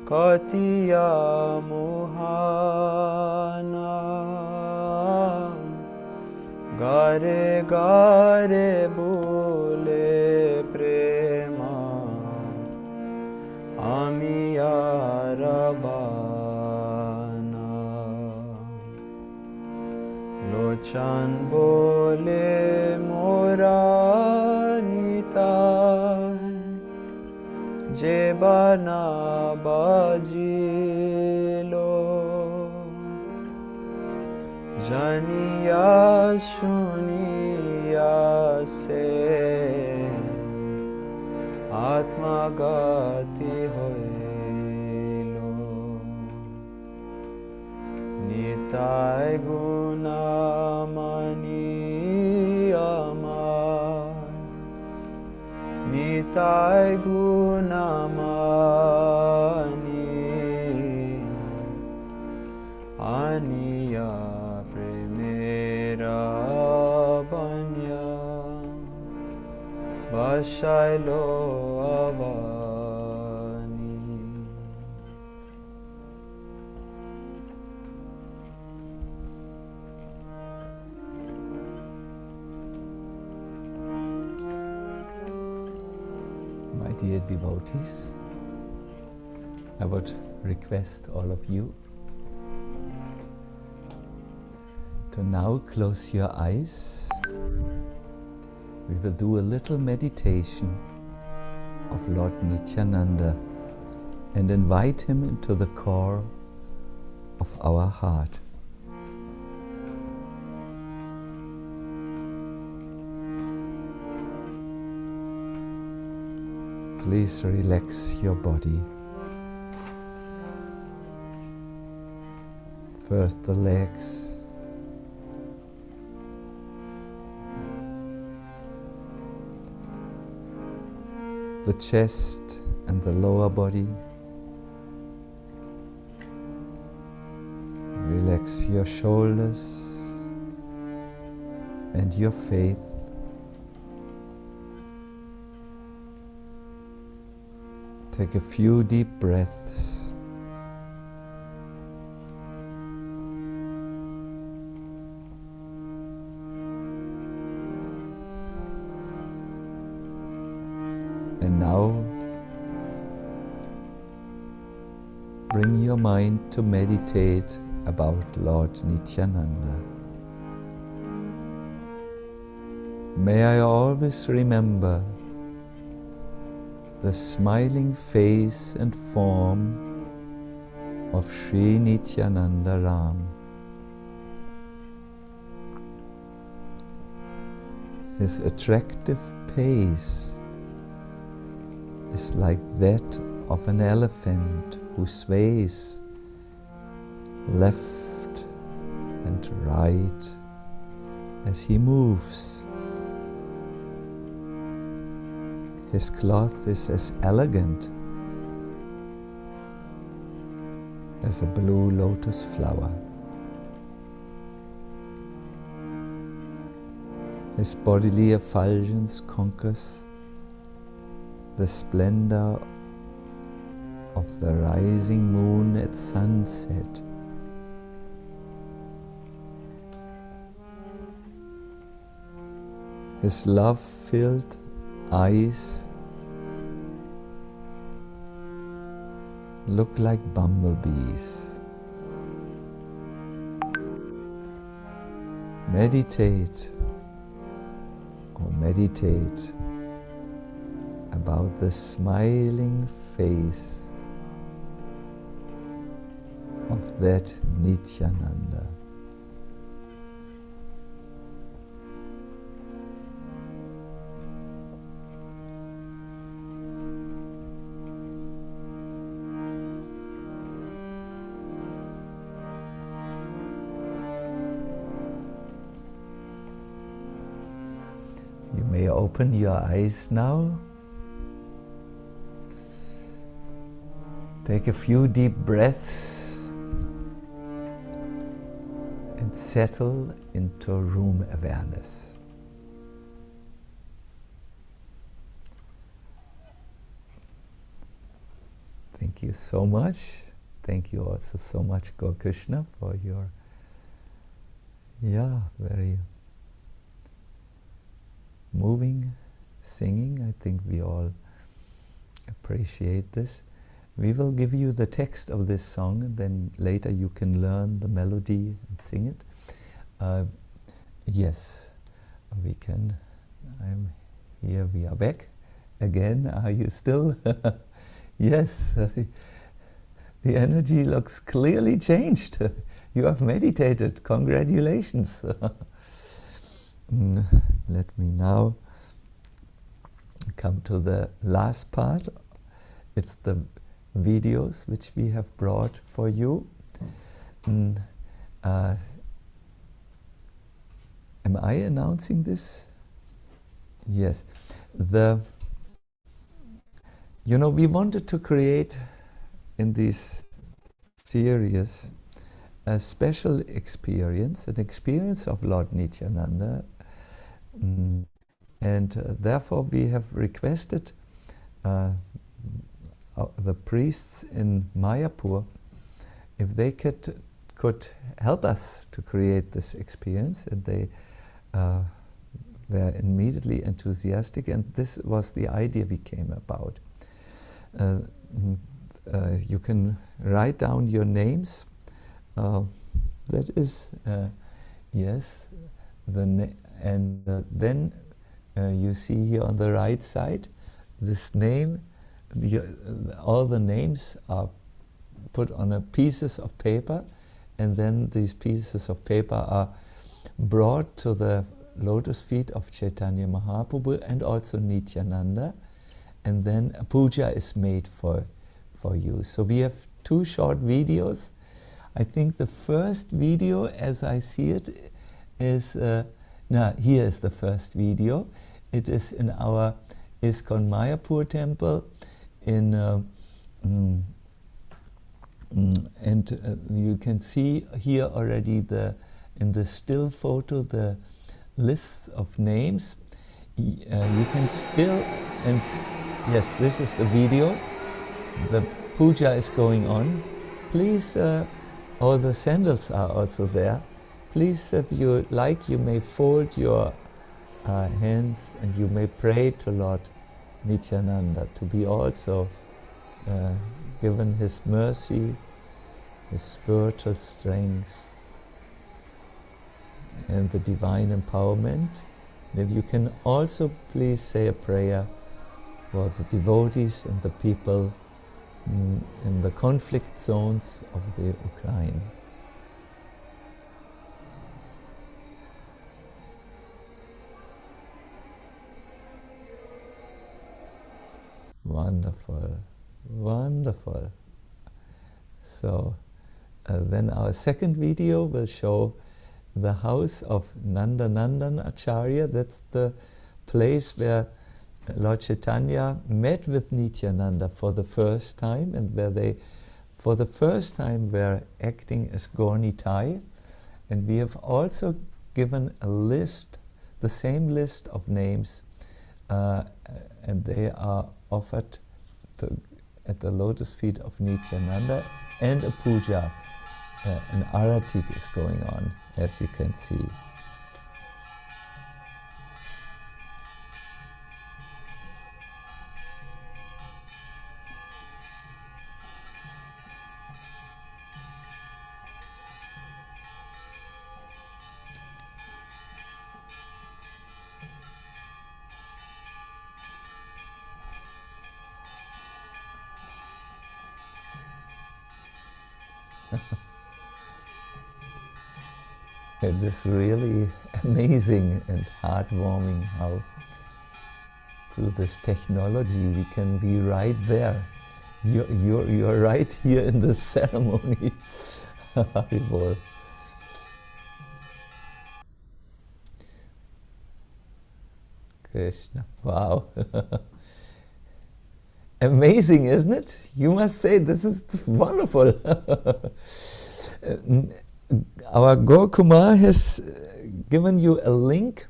Katiya Mohana Gare Gare Bole Prema Amiyarabana Lochan Bole Moranita Jebana bajilo Janiya shuniya se Atma gati hoilo Nitai gunamani amar Nitai gunamani Aniya premera banya Bashailo avani My dear devotees, I would request all of you to now close your eyes. We will do a little meditation of Lord Nityananda and invite him into the core of our heart. Please relax your body. First the legs, the chest and the lower body. Relax your shoulders and your face. Take a few deep breaths. And now, bring your mind to meditate about Lord Nityananda. May I always remember the smiling face and form of Sri Nityananda Ram. His attractive pace is like that of an elephant who sways left and right as he moves. His cloth is as elegant as a blue lotus flower. His bodily effulgence conquers the splendor of the rising moon at sunset. His love-filled eyes look like bumblebees. Meditate about the smiling face of that Nityananda. You may open your eyes now. Take a few deep breaths and settle into room awareness. Thank you so much. Thank you also so much, Gaur Krishna, for your very moving singing. I think we all appreciate this. We will give you the text of this song, and then later you can learn the melody and sing it. Yes, we can. I'm here. We are back again. Are you still? Yes. The energy looks clearly changed. You have meditated. Congratulations. Let me now come to the last part. It's the videos which we have brought for you. Am I announcing this? Yes. We wanted to create in this series a special experience, an experience of Lord Nityananda. And therefore we have requested the priests in Mayapur if they could help us to create this experience, and they were immediately enthusiastic, and this was the idea we came about. you can write down your names. That is, yes, and then you see here on the right side, this name, all the names are put on pieces of paper, and then these pieces of paper are brought to the lotus feet of Chaitanya Mahaprabhu and also Nityananda, and then a puja is made for you. So we have 2 short videos. I think the first video, as I see it, is here is the first video. It is in our ISKCON Mayapur temple and you can see here already in the still photo the lists of names. You can still, and yes, this is the video. The puja is going on. Please, all the sandals are also there. Please, if you like, you may fold your hands and you may pray to Lord Nityananda to be also given his mercy, his spiritual strength, and the divine empowerment. And if you can also please say a prayer for the devotees and the people in the conflict zones of the Ukraine. Wonderful, wonderful. So then our second video will show the house of Nandanandan Acharya. That's the place where Lord Chaitanya met with Nityananda for the first time, and where they for the first time were acting as Gaur-Nitai. And we have also given a list, the same list of names, and they are offered at the lotus feet of Nityananda, and a puja, an arati is going on, as you can see. It is really amazing and heartwarming how through this technology we can be right there. You're right here in the ceremony. Haribol. Krishna, wow. Amazing, isn't it? You must say this is wonderful. Our Gaur Kumar has given you a link.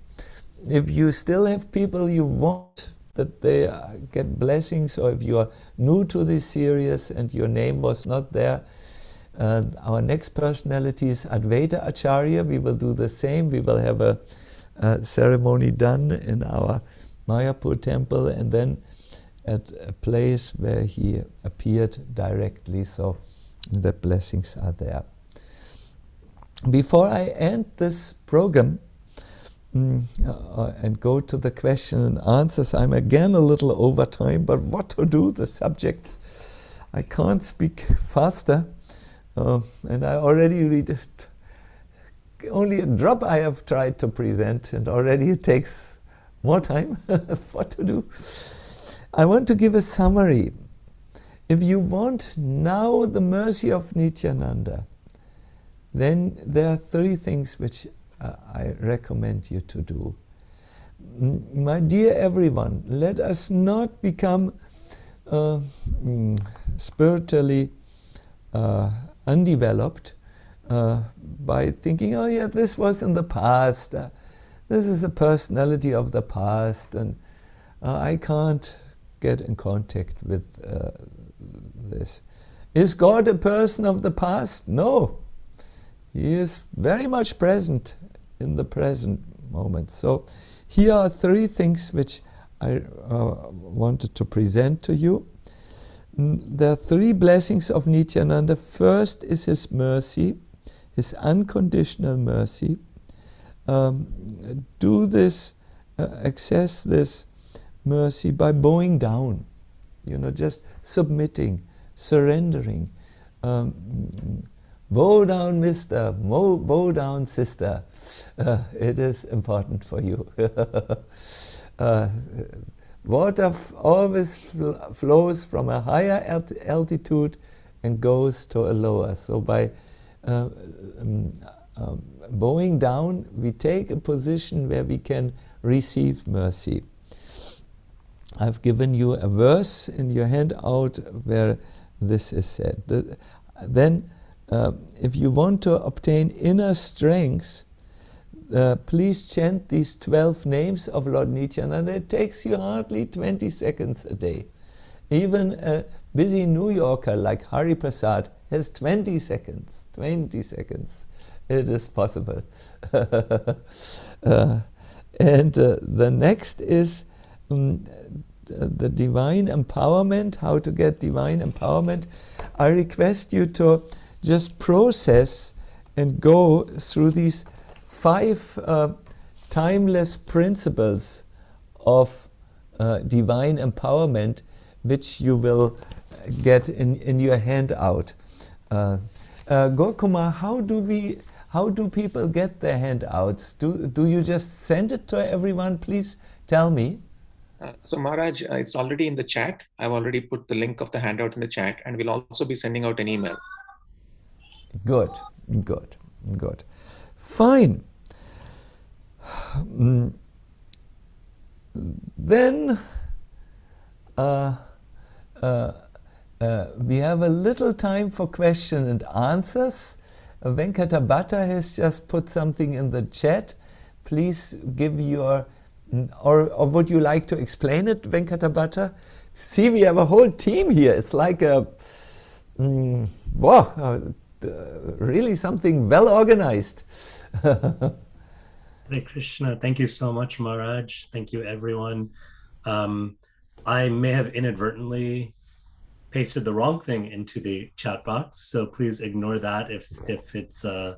If you still have people you want that they get blessings, or if you are new to this series and your name was not there, our next personality is Advaita Acharya. We will do the same. We will have a ceremony done in our Mayapur temple, and then at a place where he appeared directly, so the blessings are there. Before I end this program and go to the question and answers, I'm again a little over time, but what to do? The subjects, I can't speak faster, and I already read it. Only a drop I have tried to present, and already it takes more time. What to do? I want to give a summary. If you want now the mercy of Nityananda, then there are 3 things which I recommend you to do. My dear everyone, let us not become spiritually undeveloped by thinking, oh yeah, this was in the past, this is a personality of the past, and I can't get in contact with this. Is God a person of the past? No. He is very much present in the present moment. So here are 3 things which I wanted to present to you. There are three blessings of Nityananda. First is his mercy, his unconditional mercy. Do this, access this mercy by bowing down, just submitting, surrendering. Bow down, mister, bow down, sister. It is important for you. Water always flows from a higher altitude and goes to a lower. So by bowing down, we take a position where we can receive mercy. I've given you a verse in your handout where this is said. Then, if you want to obtain inner strength, please chant these 12 names of Lord Nityananda. It takes you hardly 20 seconds a day. Even a busy New Yorker like Hari Prasad has 20 seconds. 20 seconds. It is possible. And the next is the divine empowerment, how to get divine empowerment. I request you to just process and go through these 5 timeless principles of divine empowerment, which you will get in your handout. Gokuma, how do people get their handouts? Do you just send it to everyone? Please tell me. So Maharaj, it's already in the chat. I've already put the link of the handout in the chat, and we'll also be sending out an email. Good. Fine. Then we have a little time for question and answers. Venkatabhata has just put something in the chat. Please give your, or would you like to explain it, Venkatabhata? See, we have a whole team here. It's like a, really something well organized. Hare Krishna. Thank you so much, Maharaj. Thank you, everyone. I may have inadvertently pasted the wrong thing into the chat box, so please ignore that if it's I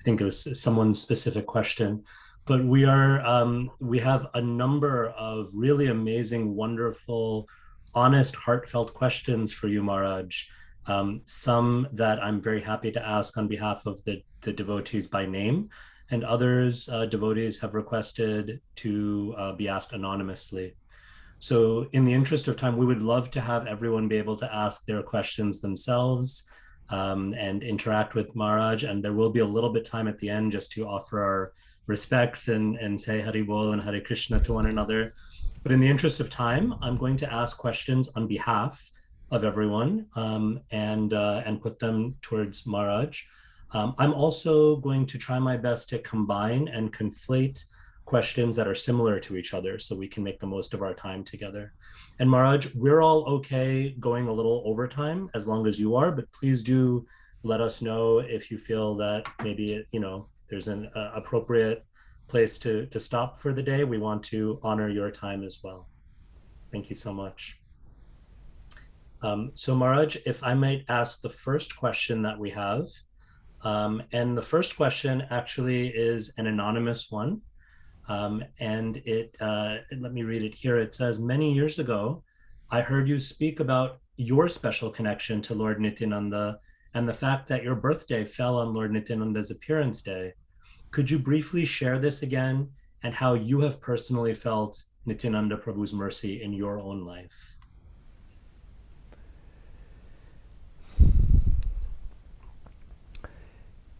think it was someone's specific question. But we have a number of really amazing, wonderful, honest, heartfelt questions for you, Maharaj. Some that I'm very happy to ask on behalf of the devotees by name, and others devotees have requested to be asked anonymously. So in the interest of time, we would love to have everyone be able to ask their questions themselves and interact with Maharaj. And there will be a little bit time at the end just to offer our respects and say Hari Bol and Hare Krishna to one another. But in the interest of time, I'm going to ask questions on behalf of everyone and put them towards Maharaj. I'm also going to try my best to combine and conflate questions that are similar to each other so we can make the most of our time together. And Maharaj, we're all okay going a little overtime as long as you are, but please do let us know if you feel that maybe, there's an appropriate place to stop for the day. We want to honor your time as well. Thank you so much. So Maharaj, if I might ask the first question that we have, and the first question actually is an anonymous one. And let me read it here. It says, many years ago, I heard you speak about your special connection to Lord Nityananda and the fact that your birthday fell on Lord Nityananda's appearance day. Could you briefly share this again and how you have personally felt Nityananda Prabhu's mercy in your own life?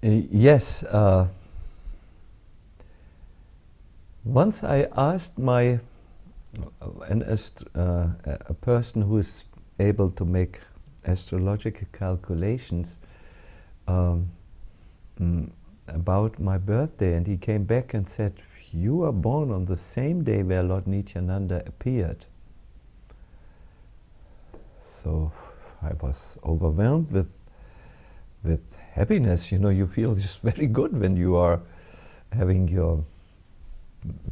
Yes. Once I asked a person who is able to make astrological calculations about my birthday, and he came back and said, you were born on the same day where Lord Nityananda appeared. So I was overwhelmed with happiness. You feel just very good when you are having your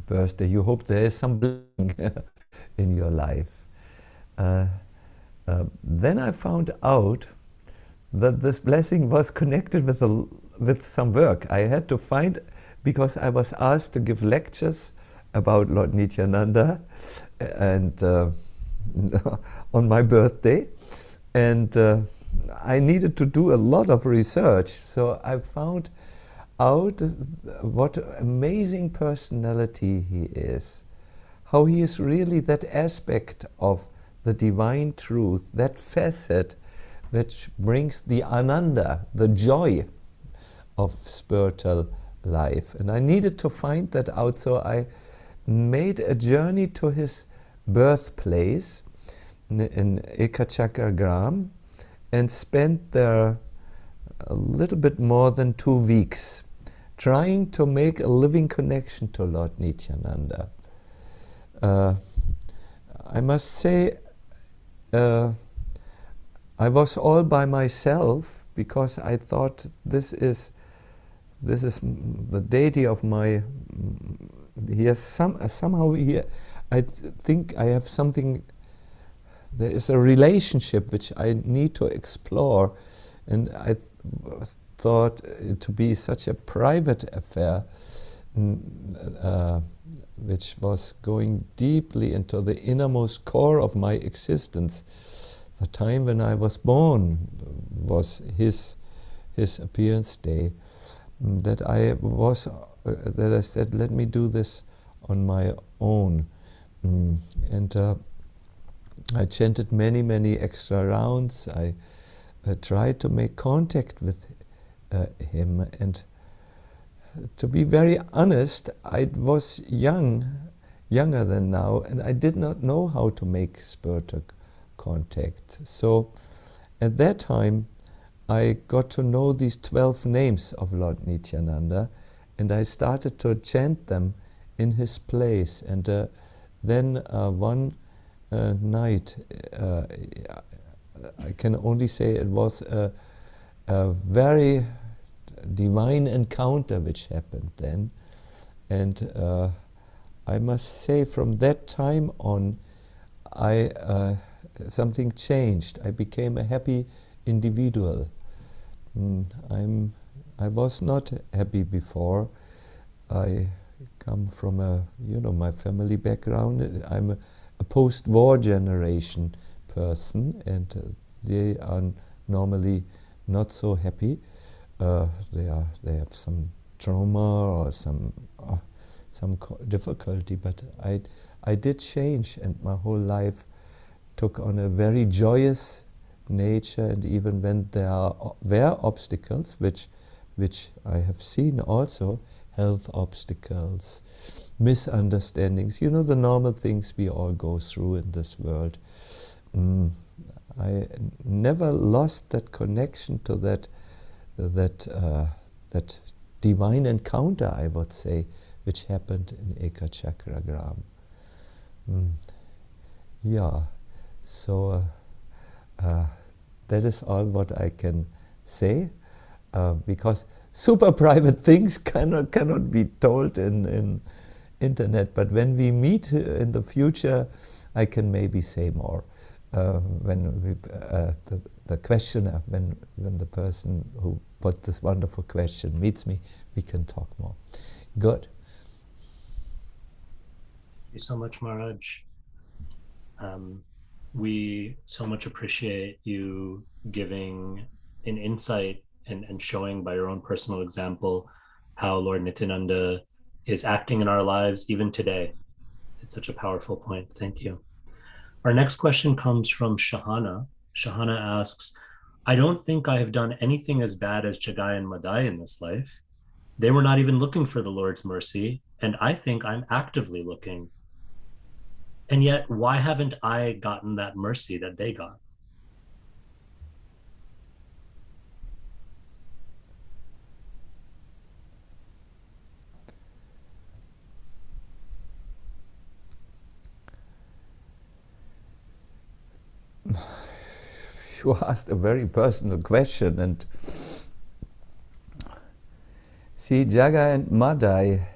birthday. You hope there is some blessing in your life. Then I found out that this blessing was connected with some work. I had to find, because I was asked to give lectures about Lord Nityananda and on my birthday, and I needed to do a lot of research. So I found out what amazing personality he is, how he is really that aspect of the divine truth, that facet which brings the ananda, the joy of spiritual life. And I needed to find that out, so I made a journey to his birthplace in Ekchakragram and spent there a little bit more than 2 weeks trying to make a living connection to Lord Nityananda. I must say, I was all by myself because I thought this is the deity of my. He has somehow here. I think I have something. There is a relationship which I need to explore, and I thought it to be such a private affair, which was going deeply into the innermost core of my existence. The time when I was born was his appearance day. That I said, let me do this on my own, and I chanted many extra rounds. I tried to make contact with him, and to be very honest, I was younger than now, and I did not know how to make spiritual contact. So at that time I got to know these 12 names of Lord Nityananda, and I started to chant them in his place. And then one night, I can only say it was a very divine encounter which happened then. And I must say, from that time on, something changed. I became a happy individual. I was not happy before. I come from my family background. I'm a post-war generation person, and they are normally not so happy. They have some trauma or some difficulty. But I did change, and my whole life took on a very joyous nature. And even when there were obstacles, which I have seen also, health obstacles, misunderstandings, the normal things we all go through in this world, I never lost that connection to that divine encounter, I would say, which happened in Ekchakragram. Yeah. So that is all what I can say, because super private things cannot be told in internet. But when we meet in the future, I can maybe say more. When the questioner, when the person who put this wonderful question meets me, we can talk more. Good. Thank you so much, Maharaj. We so much appreciate you giving an insight and showing by your own personal example how Lord Nityananda is acting in our lives even today. It's such a powerful point. Thank you. Our next question comes from Shahana. Shahana asks, I don't think I have done anything as bad as Jagai and Madai in this life. They were not even looking for the Lord's mercy, and I think I'm actively looking. And yet, why haven't I gotten that mercy that they got? You asked a very personal question, and see, Jagai and Madai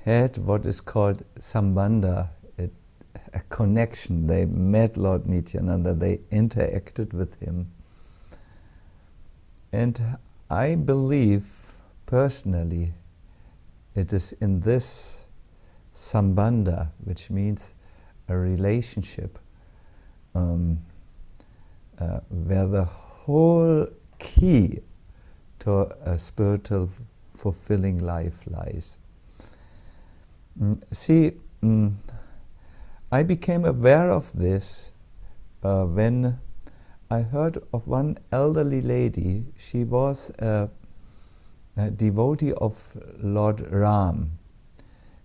had what is called sambandha, a connection. They met Lord Nityananda, they interacted with him. And I believe, personally, it is in this sambandha, which means a relationship, where the whole key to a spiritual fulfilling life lies. I became aware of this when I heard of one elderly lady. She was a devotee of Lord Ram,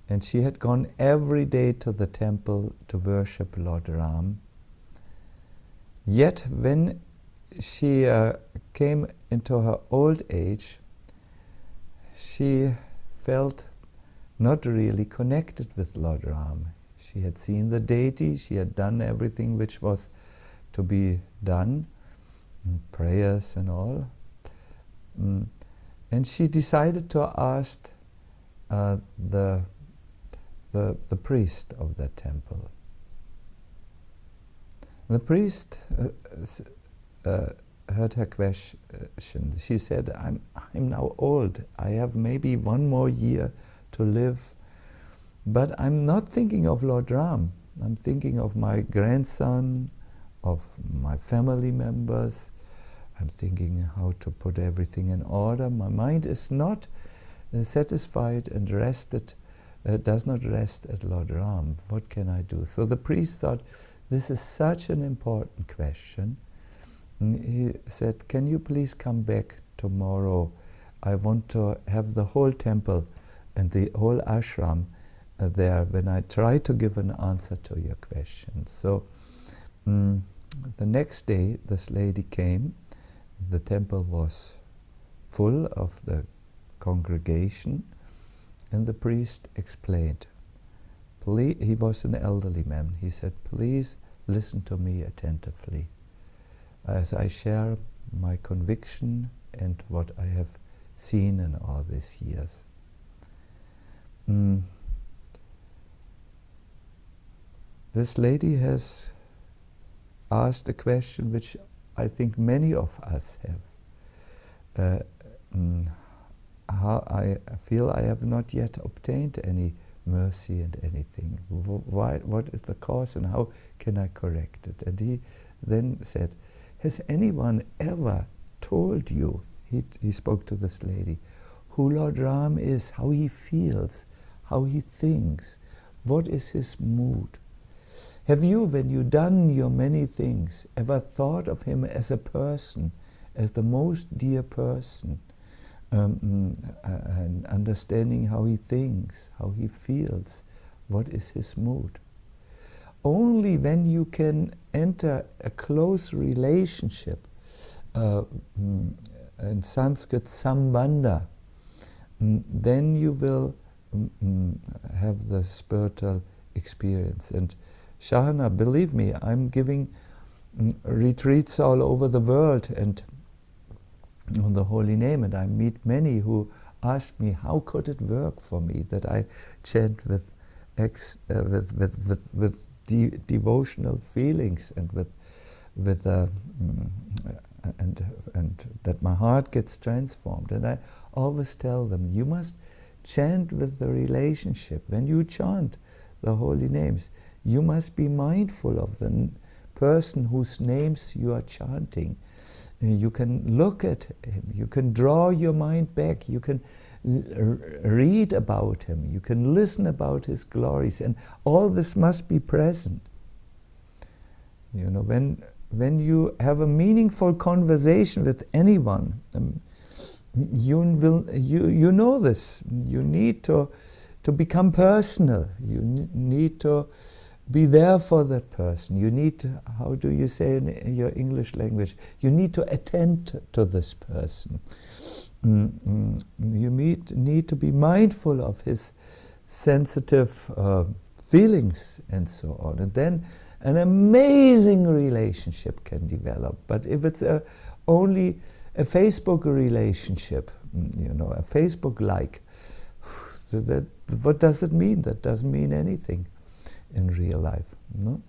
and she had gone every day to the temple to worship Lord Ram. Yet when she came into her old age, she felt not really connected with Lord Ram. She had seen the deity, she had done everything which was to be done, prayers and all. And she decided to ask the priest of that temple. The priest heard her question. She said, I'm now old. I have maybe one more year to live, but I'm not thinking of Lord Ram. I'm thinking of my grandson, of my family members. I'm thinking how to put everything in order. My mind is not satisfied and rested, does not rest at Lord Ram. What can I do? So the priest thought, this is such an important question. And he said, can you please come back tomorrow? I want to have the whole temple and the whole ashram there when I try to give an answer to your question. So the next day this lady came. The temple was full of the congregation, and the priest explained. He was an elderly man. He said, please listen to me attentively as I share my conviction and what I have seen in all these years. This lady has asked a question which I think many of us have. How I feel I have not yet obtained any mercy and anything. What is the cause and how can I correct it? And he then said, has anyone ever told you, he spoke to this lady, who Lord Ram is, how he feels, how he thinks, what is his mood? Have you, when you done your many things, ever thought of him as a person, as the most dear person, and understanding how he thinks, how he feels, what is his mood? Only when you can enter a close relationship, in Sanskrit sambandha, then you will have the spiritual experience. And Shahana, believe me, I'm giving retreats all over the world and on the holy name, and I meet many who ask me, how could it work for me that I chant with devotional feelings and and that my heart gets transformed. And I always tell them, you must chant with the relationship. When you chant the holy names, you must be mindful of the person whose names you are chanting. You can look at him, you can draw your mind back, you can read about him, you can listen about his glories, and all this must be present. You know, when you have a meaningful conversation with anyone, you know this. You need to become personal. You need to be there for that person. You need to, how do you say in your English language? You need to attend to this person. You need to be mindful of his sensitive feelings and so on. And then an amazing relationship can develop. But if it's only a Facebook relationship, you know, a Facebook like, what does it mean? That doesn't mean anything in real life. No?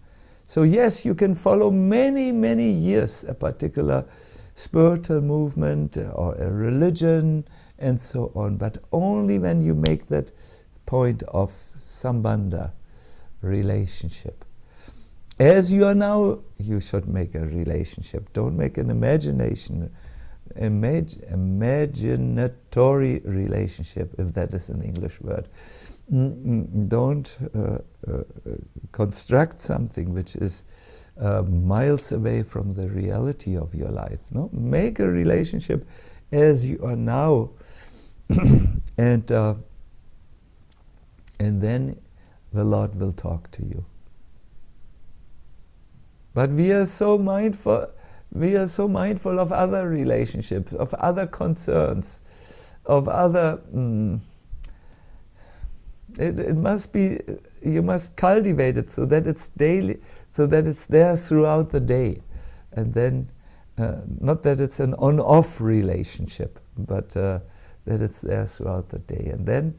So yes, you can follow many, many years a particular spiritual movement or a religion and so on, but only when you make that point of sambandha, relationship. As you are now, you should make a relationship. Don't make an imaginatory relationship, if that is an English word. Don't construct something which is miles away from the reality of your life. No, make a relationship as you are now, and then the Lord will talk to you. But we are so mindful. We are so mindful of other relationships, of other concerns, of other. It must be. You must cultivate it so that it's daily, so that it's there throughout the day, and then not that it's an on-off relationship, but that it's there throughout the day, and then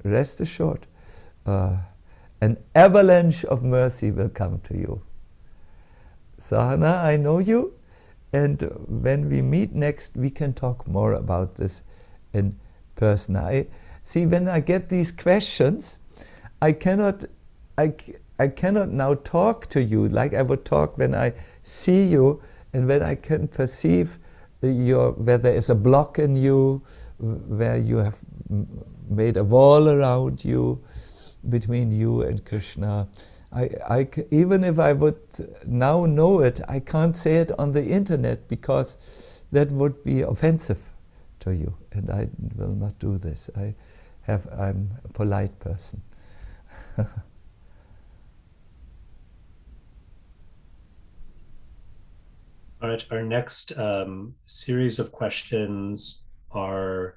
rest assured, an avalanche of mercy will come to you. Sahana, I know you, and when we meet next, we can talk more about this in person. I see, when I get these questions, I cannot now talk to you like I would talk when I see you, and when I can perceive where there is a block in you, where you have made a wall around you, between you and Krishna. Even if I would now know it, I can't say it on the internet because that would be offensive to you, and I will not do this. I'm a polite person. All right, our next series of questions are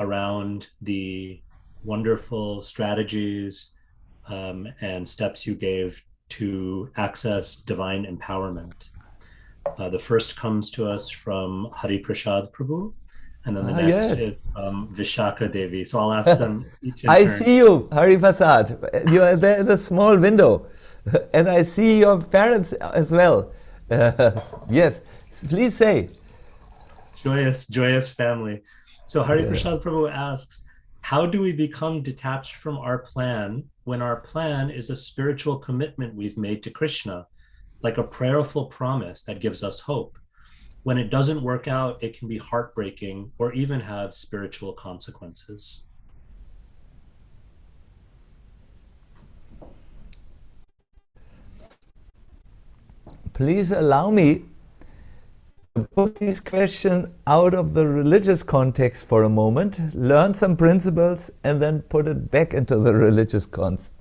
around the wonderful strategies and steps you gave to access divine empowerment. The first comes to us from Hari Prasad Prabhu, and then the next is Vishaka Devi. So I'll ask them each in turn. I see you, Hari Prasad. You are there in the small window, and I see your parents as well. Yes, please say. Joyous family. So Hari Prasad Prabhu asks, how do we become detached from our plan when our plan is a spiritual commitment we've made to Krishna, like a prayerful promise that gives us hope? When it doesn't work out, it can be heartbreaking or even have spiritual consequences. Please allow me to put these questions out of the religious context for a moment, learn some principles, and then put it back into the religious context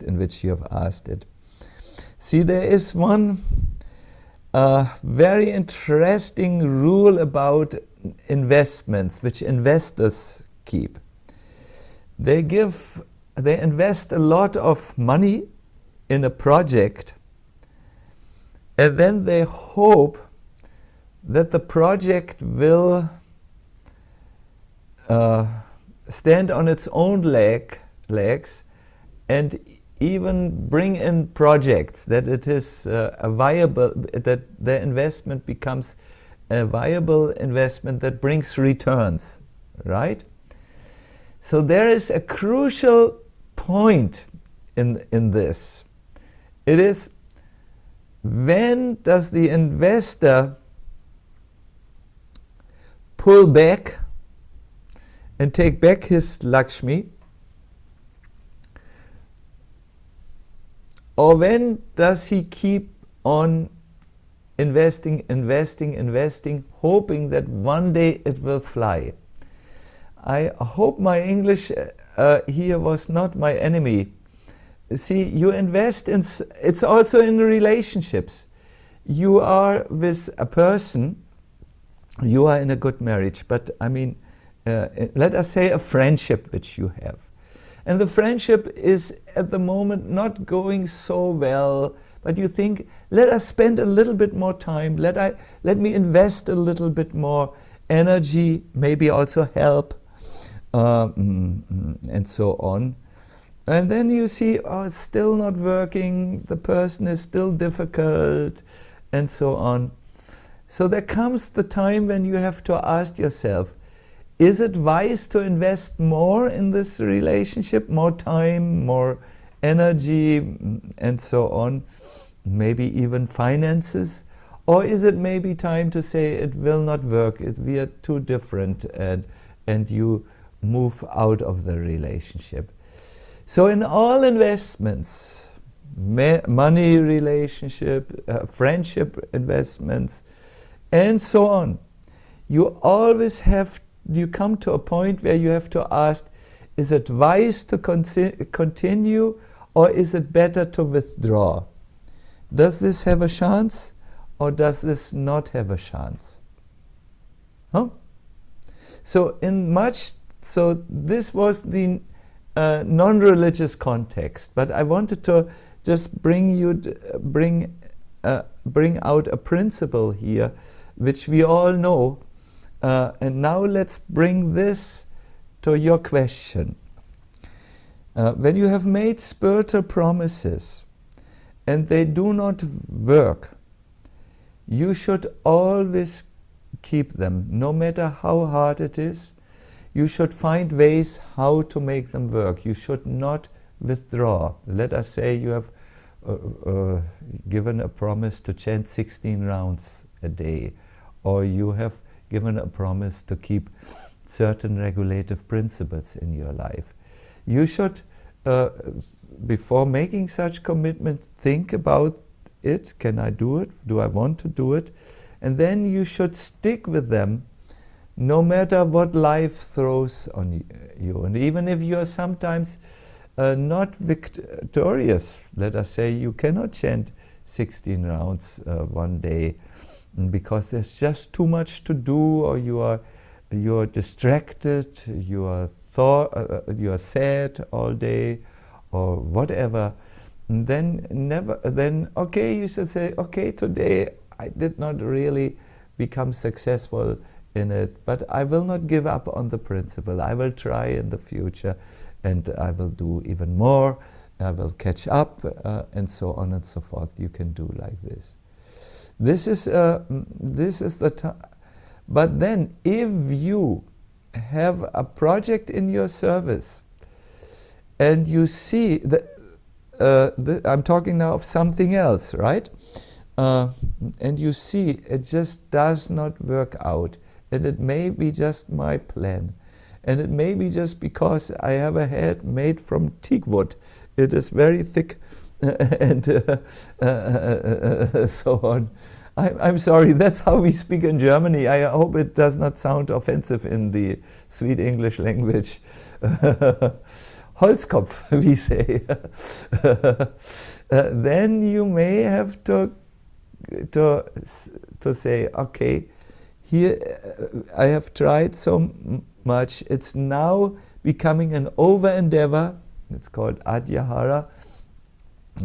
in which you have asked it. See, there is one very interesting rule about investments, which investors keep. They invest a lot of money in a project, and then they hope that the project will stand on its own legs and even bring in projects, that it is that the investment becomes a viable investment that brings returns, right? So there is a crucial point in this. It is, when does the investor pull back and take back his Lakshmi, or when does he keep on investing, hoping that one day it will fly? I hope my English here was not my enemy. See, you invest in, it's also in relationships. You are with a person, you are in a good marriage, but I mean, let us say a friendship which you have. And the friendship is at the moment not going so well, but you think, let us spend a little bit more time, let me invest a little bit more energy, maybe also help, and so on. And then you see, oh, it's still not working, the person is still difficult, and so on. So there comes the time when you have to ask yourself, is it wise to invest more in this relationship, more time, more energy, and so on, maybe even finances? Or is it maybe time to say it will not work, we are too different, and you move out of the relationship? So in all investments, money relationship, friendship investments, and so on, you always you come to a point where you have to ask, is it wise to continue, or is it better to withdraw? Does this have a chance, or does this not have a chance? Huh? So this was the non-religious context, but I wanted to just bring out a principle here, which we all know, and now let's bring this to your question. When you have made spiritual promises and they do not work, you should always keep them, no matter how hard it is. You should find ways how to make them work. You should not withdraw. Let us say you have given a promise to chant 16 rounds a day, or you have given a promise to keep certain regulative principles in your life. You should, before making such commitment, think about it. Can I do it? Do I want to do it? And then you should stick with them, no matter what life throws on you. And even if you are sometimes not victorious, let us say you cannot chant 16 rounds one day because there's just too much to do, or you are distracted, you are sad all day, or whatever. Then okay, you should say, okay, today I did not really become successful in it, but I will not give up on the principle. I will try in the future, and I will do even more. I will catch up, and so on and so forth. You can do like this. This is the time. But then, if you have a project in your service, and you see that I'm talking now of something else, right? And you see it just does not work out. And it may be just my plan. And it may be just because I have a head made from teak wood. It is very thick and so on. I'm sorry, that's how we speak in Germany. I hope it does not sound offensive in the sweet English language. Holzkopf, we say. Then you may have to say, okay, here I have tried so much, it's now becoming an over-endeavor. It's called adyahara,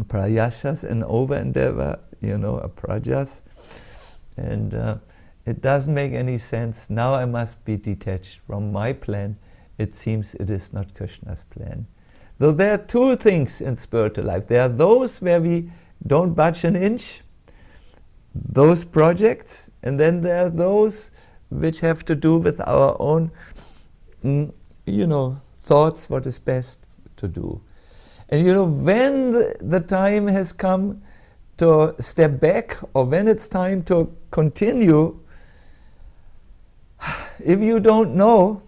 prayasas, an over-endeavor, a prajas. And it doesn't make any sense. Now I must be detached from my plan. It seems it is not Krishna's plan. Though there are two things in spiritual life. There are those where we don't budge an inch, those projects, and then there are those which have to do with our own, thoughts, what is best to do. And when the time has come to step back, or when it's time to continue, if you don't know,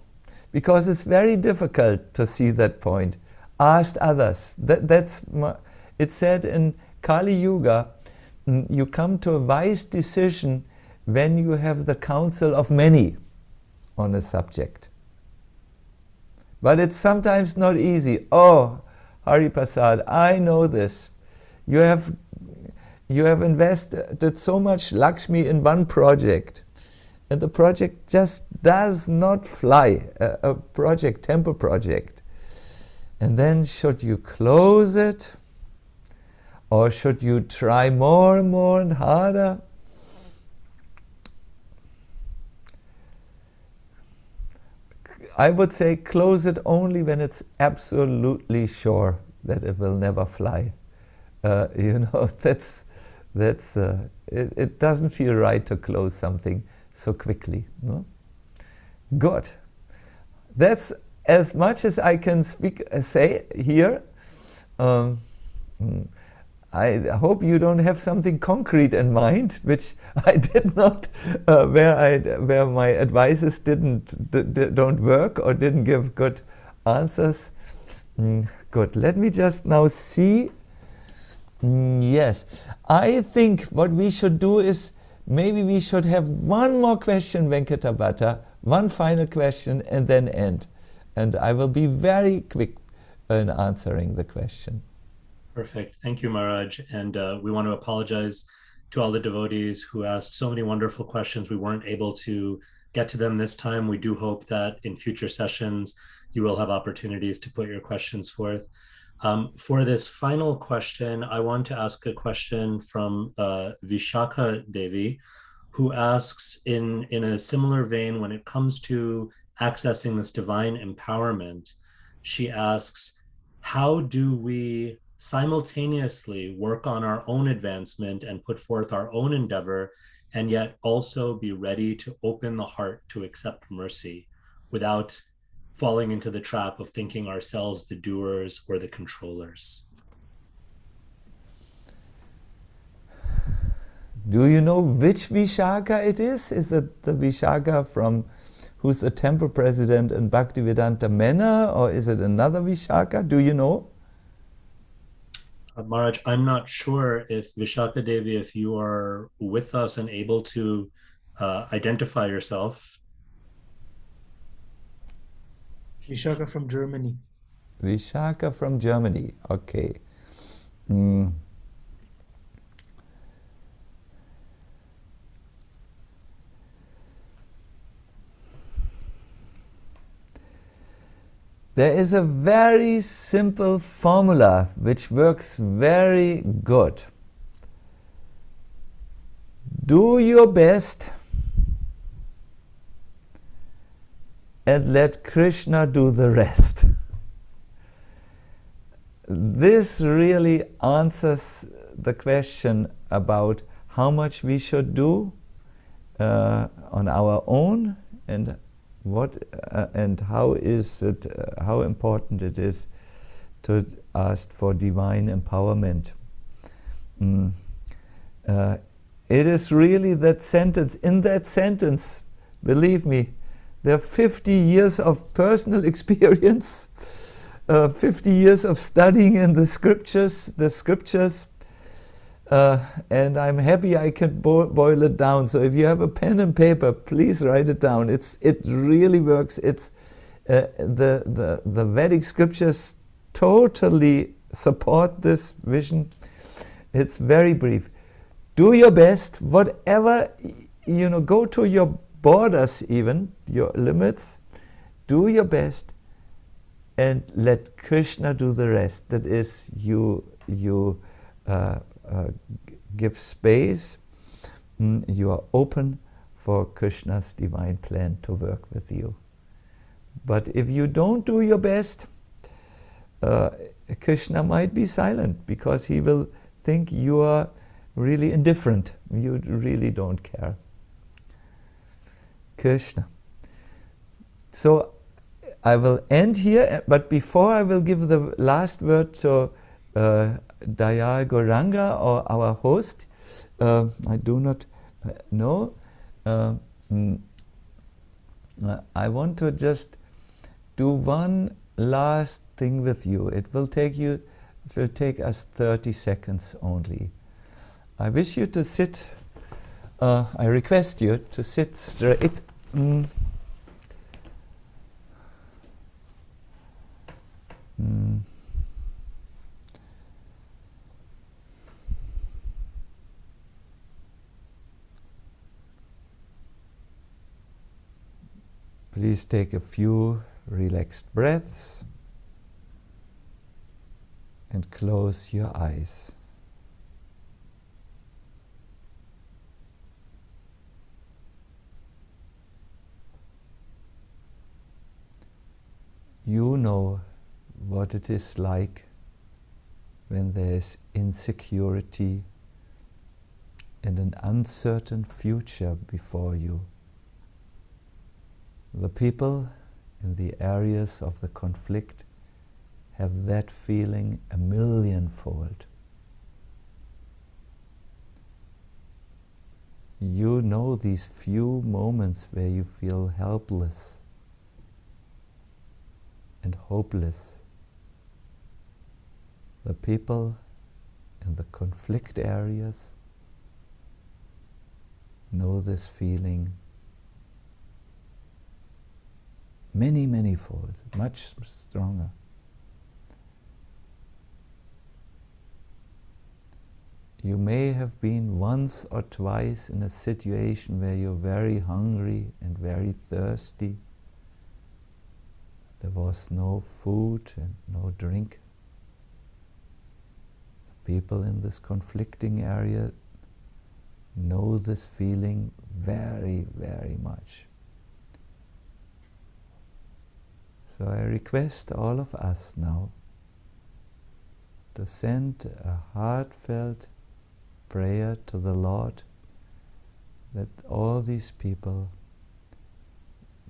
because it's very difficult to see that point, ask others. It's said in Kali Yuga, you come to a wise decision when you have the counsel of many on a subject. But it's sometimes not easy. Oh, Hari Prasad, I know this. You have invested so much Lakshmi in one project, and the project just does not fly, a temple project. And then should you close it? Or should you try more and more and harder? I would say close it only when it's absolutely sure that it will never fly. You know, it doesn't feel right to close something so quickly. No? Good. That's as much as I can say here. I hope you don't have something concrete in mind, which I did not, where my advices don't work or didn't give good answers. Good. Let me just now see. Yes, I think what we should do is maybe we should have one more question, Venkatabhata, one final question, and then end. And I will be very quick in answering the question. Perfect. Thank you, Maharaj. And we want to apologize to all the devotees who asked so many wonderful questions. We weren't able to get to them this time. We do hope that in future sessions, you will have opportunities to put your questions forth. For this final question, I want to ask a question from Vishakha Devi, who asks in a similar vein, when it comes to accessing this divine empowerment, she asks, how do we simultaneously work on our own advancement and put forth our own endeavor, and yet also be ready to open the heart to accept mercy without falling into the trap of thinking ourselves the doers or the controllers? Do you know which Vishakha it is? Is it the Vishakha from who's the temple president in Bhaktivedanta Manor, or is it another Vishakha? Do you know? Maharaj, I'm not sure if Vishakha Devi, if you are with us and able to identify yourself. Vishakha from Germany. Vishakha from Germany, okay. There is a very simple formula which works very good. Do your best and let Krishna do the rest. This really answers the question about how much we should do on our own, and what and how is it, how important it is to ask for divine empowerment. It is really that sentence. In that sentence, believe me, there are 50 years of personal experience, 50 years of studying in the scriptures, and I'm happy I can boil it down. So if you have a pen and paper, please write it down. It really works. It's the Vedic scriptures totally support this vision. It's very brief. Do your best, whatever, go to your borders, even your limits. Do your best, and let Krishna do the rest. That is, you give space. You are open for Krishna's divine plan to work with you. But if you don't do your best, Krishna might be silent, because he will think you are really indifferent. You really don't care. Krishna. So I will end here, but before I will give the last word to Dayal Gauranga, or our host. I do not know. I want to just do one last thing with you. It will take us 30 seconds only. I wish you to sit, I request you to sit straight. Please take a few relaxed breaths and close your eyes. You know what it is like when there is insecurity and an uncertain future before you. The people in the areas of the conflict have that feeling a millionfold. You know these few moments where you feel helpless and hopeless. The people in the conflict areas know this feeling many fold, much stronger. You may have been once or twice in a situation where you're very hungry and very thirsty. There was no food and no drink. The people in this conflicting area know this feeling very much. So I request all of us now to send a heartfelt prayer to the Lord that all these people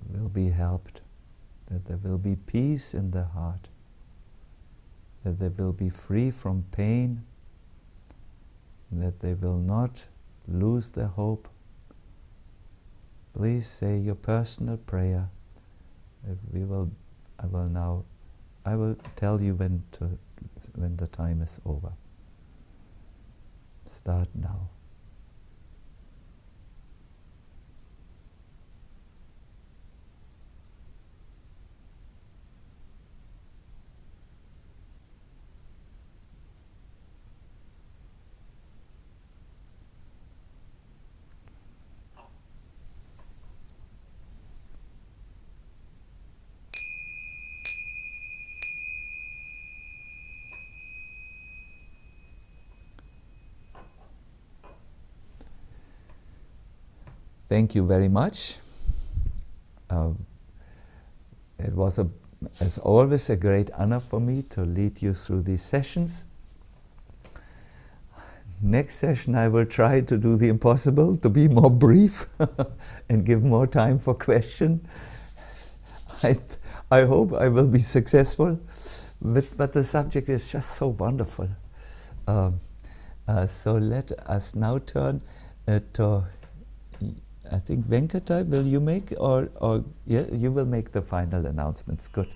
will be helped, that there will be peace in their heart, that they will be free from pain, that they will not lose their hope. Please say your personal prayer. I will tell you when the time is over. Start now. Thank you very much. It was, as always, a great honor for me to lead you through these sessions. Next session I will try to do the impossible, to be more brief and give more time for question. I hope I will be successful, but the subject is just so wonderful. So let us now turn to, I think Venkata, will you make, or yeah, you will make the final announcements. Good.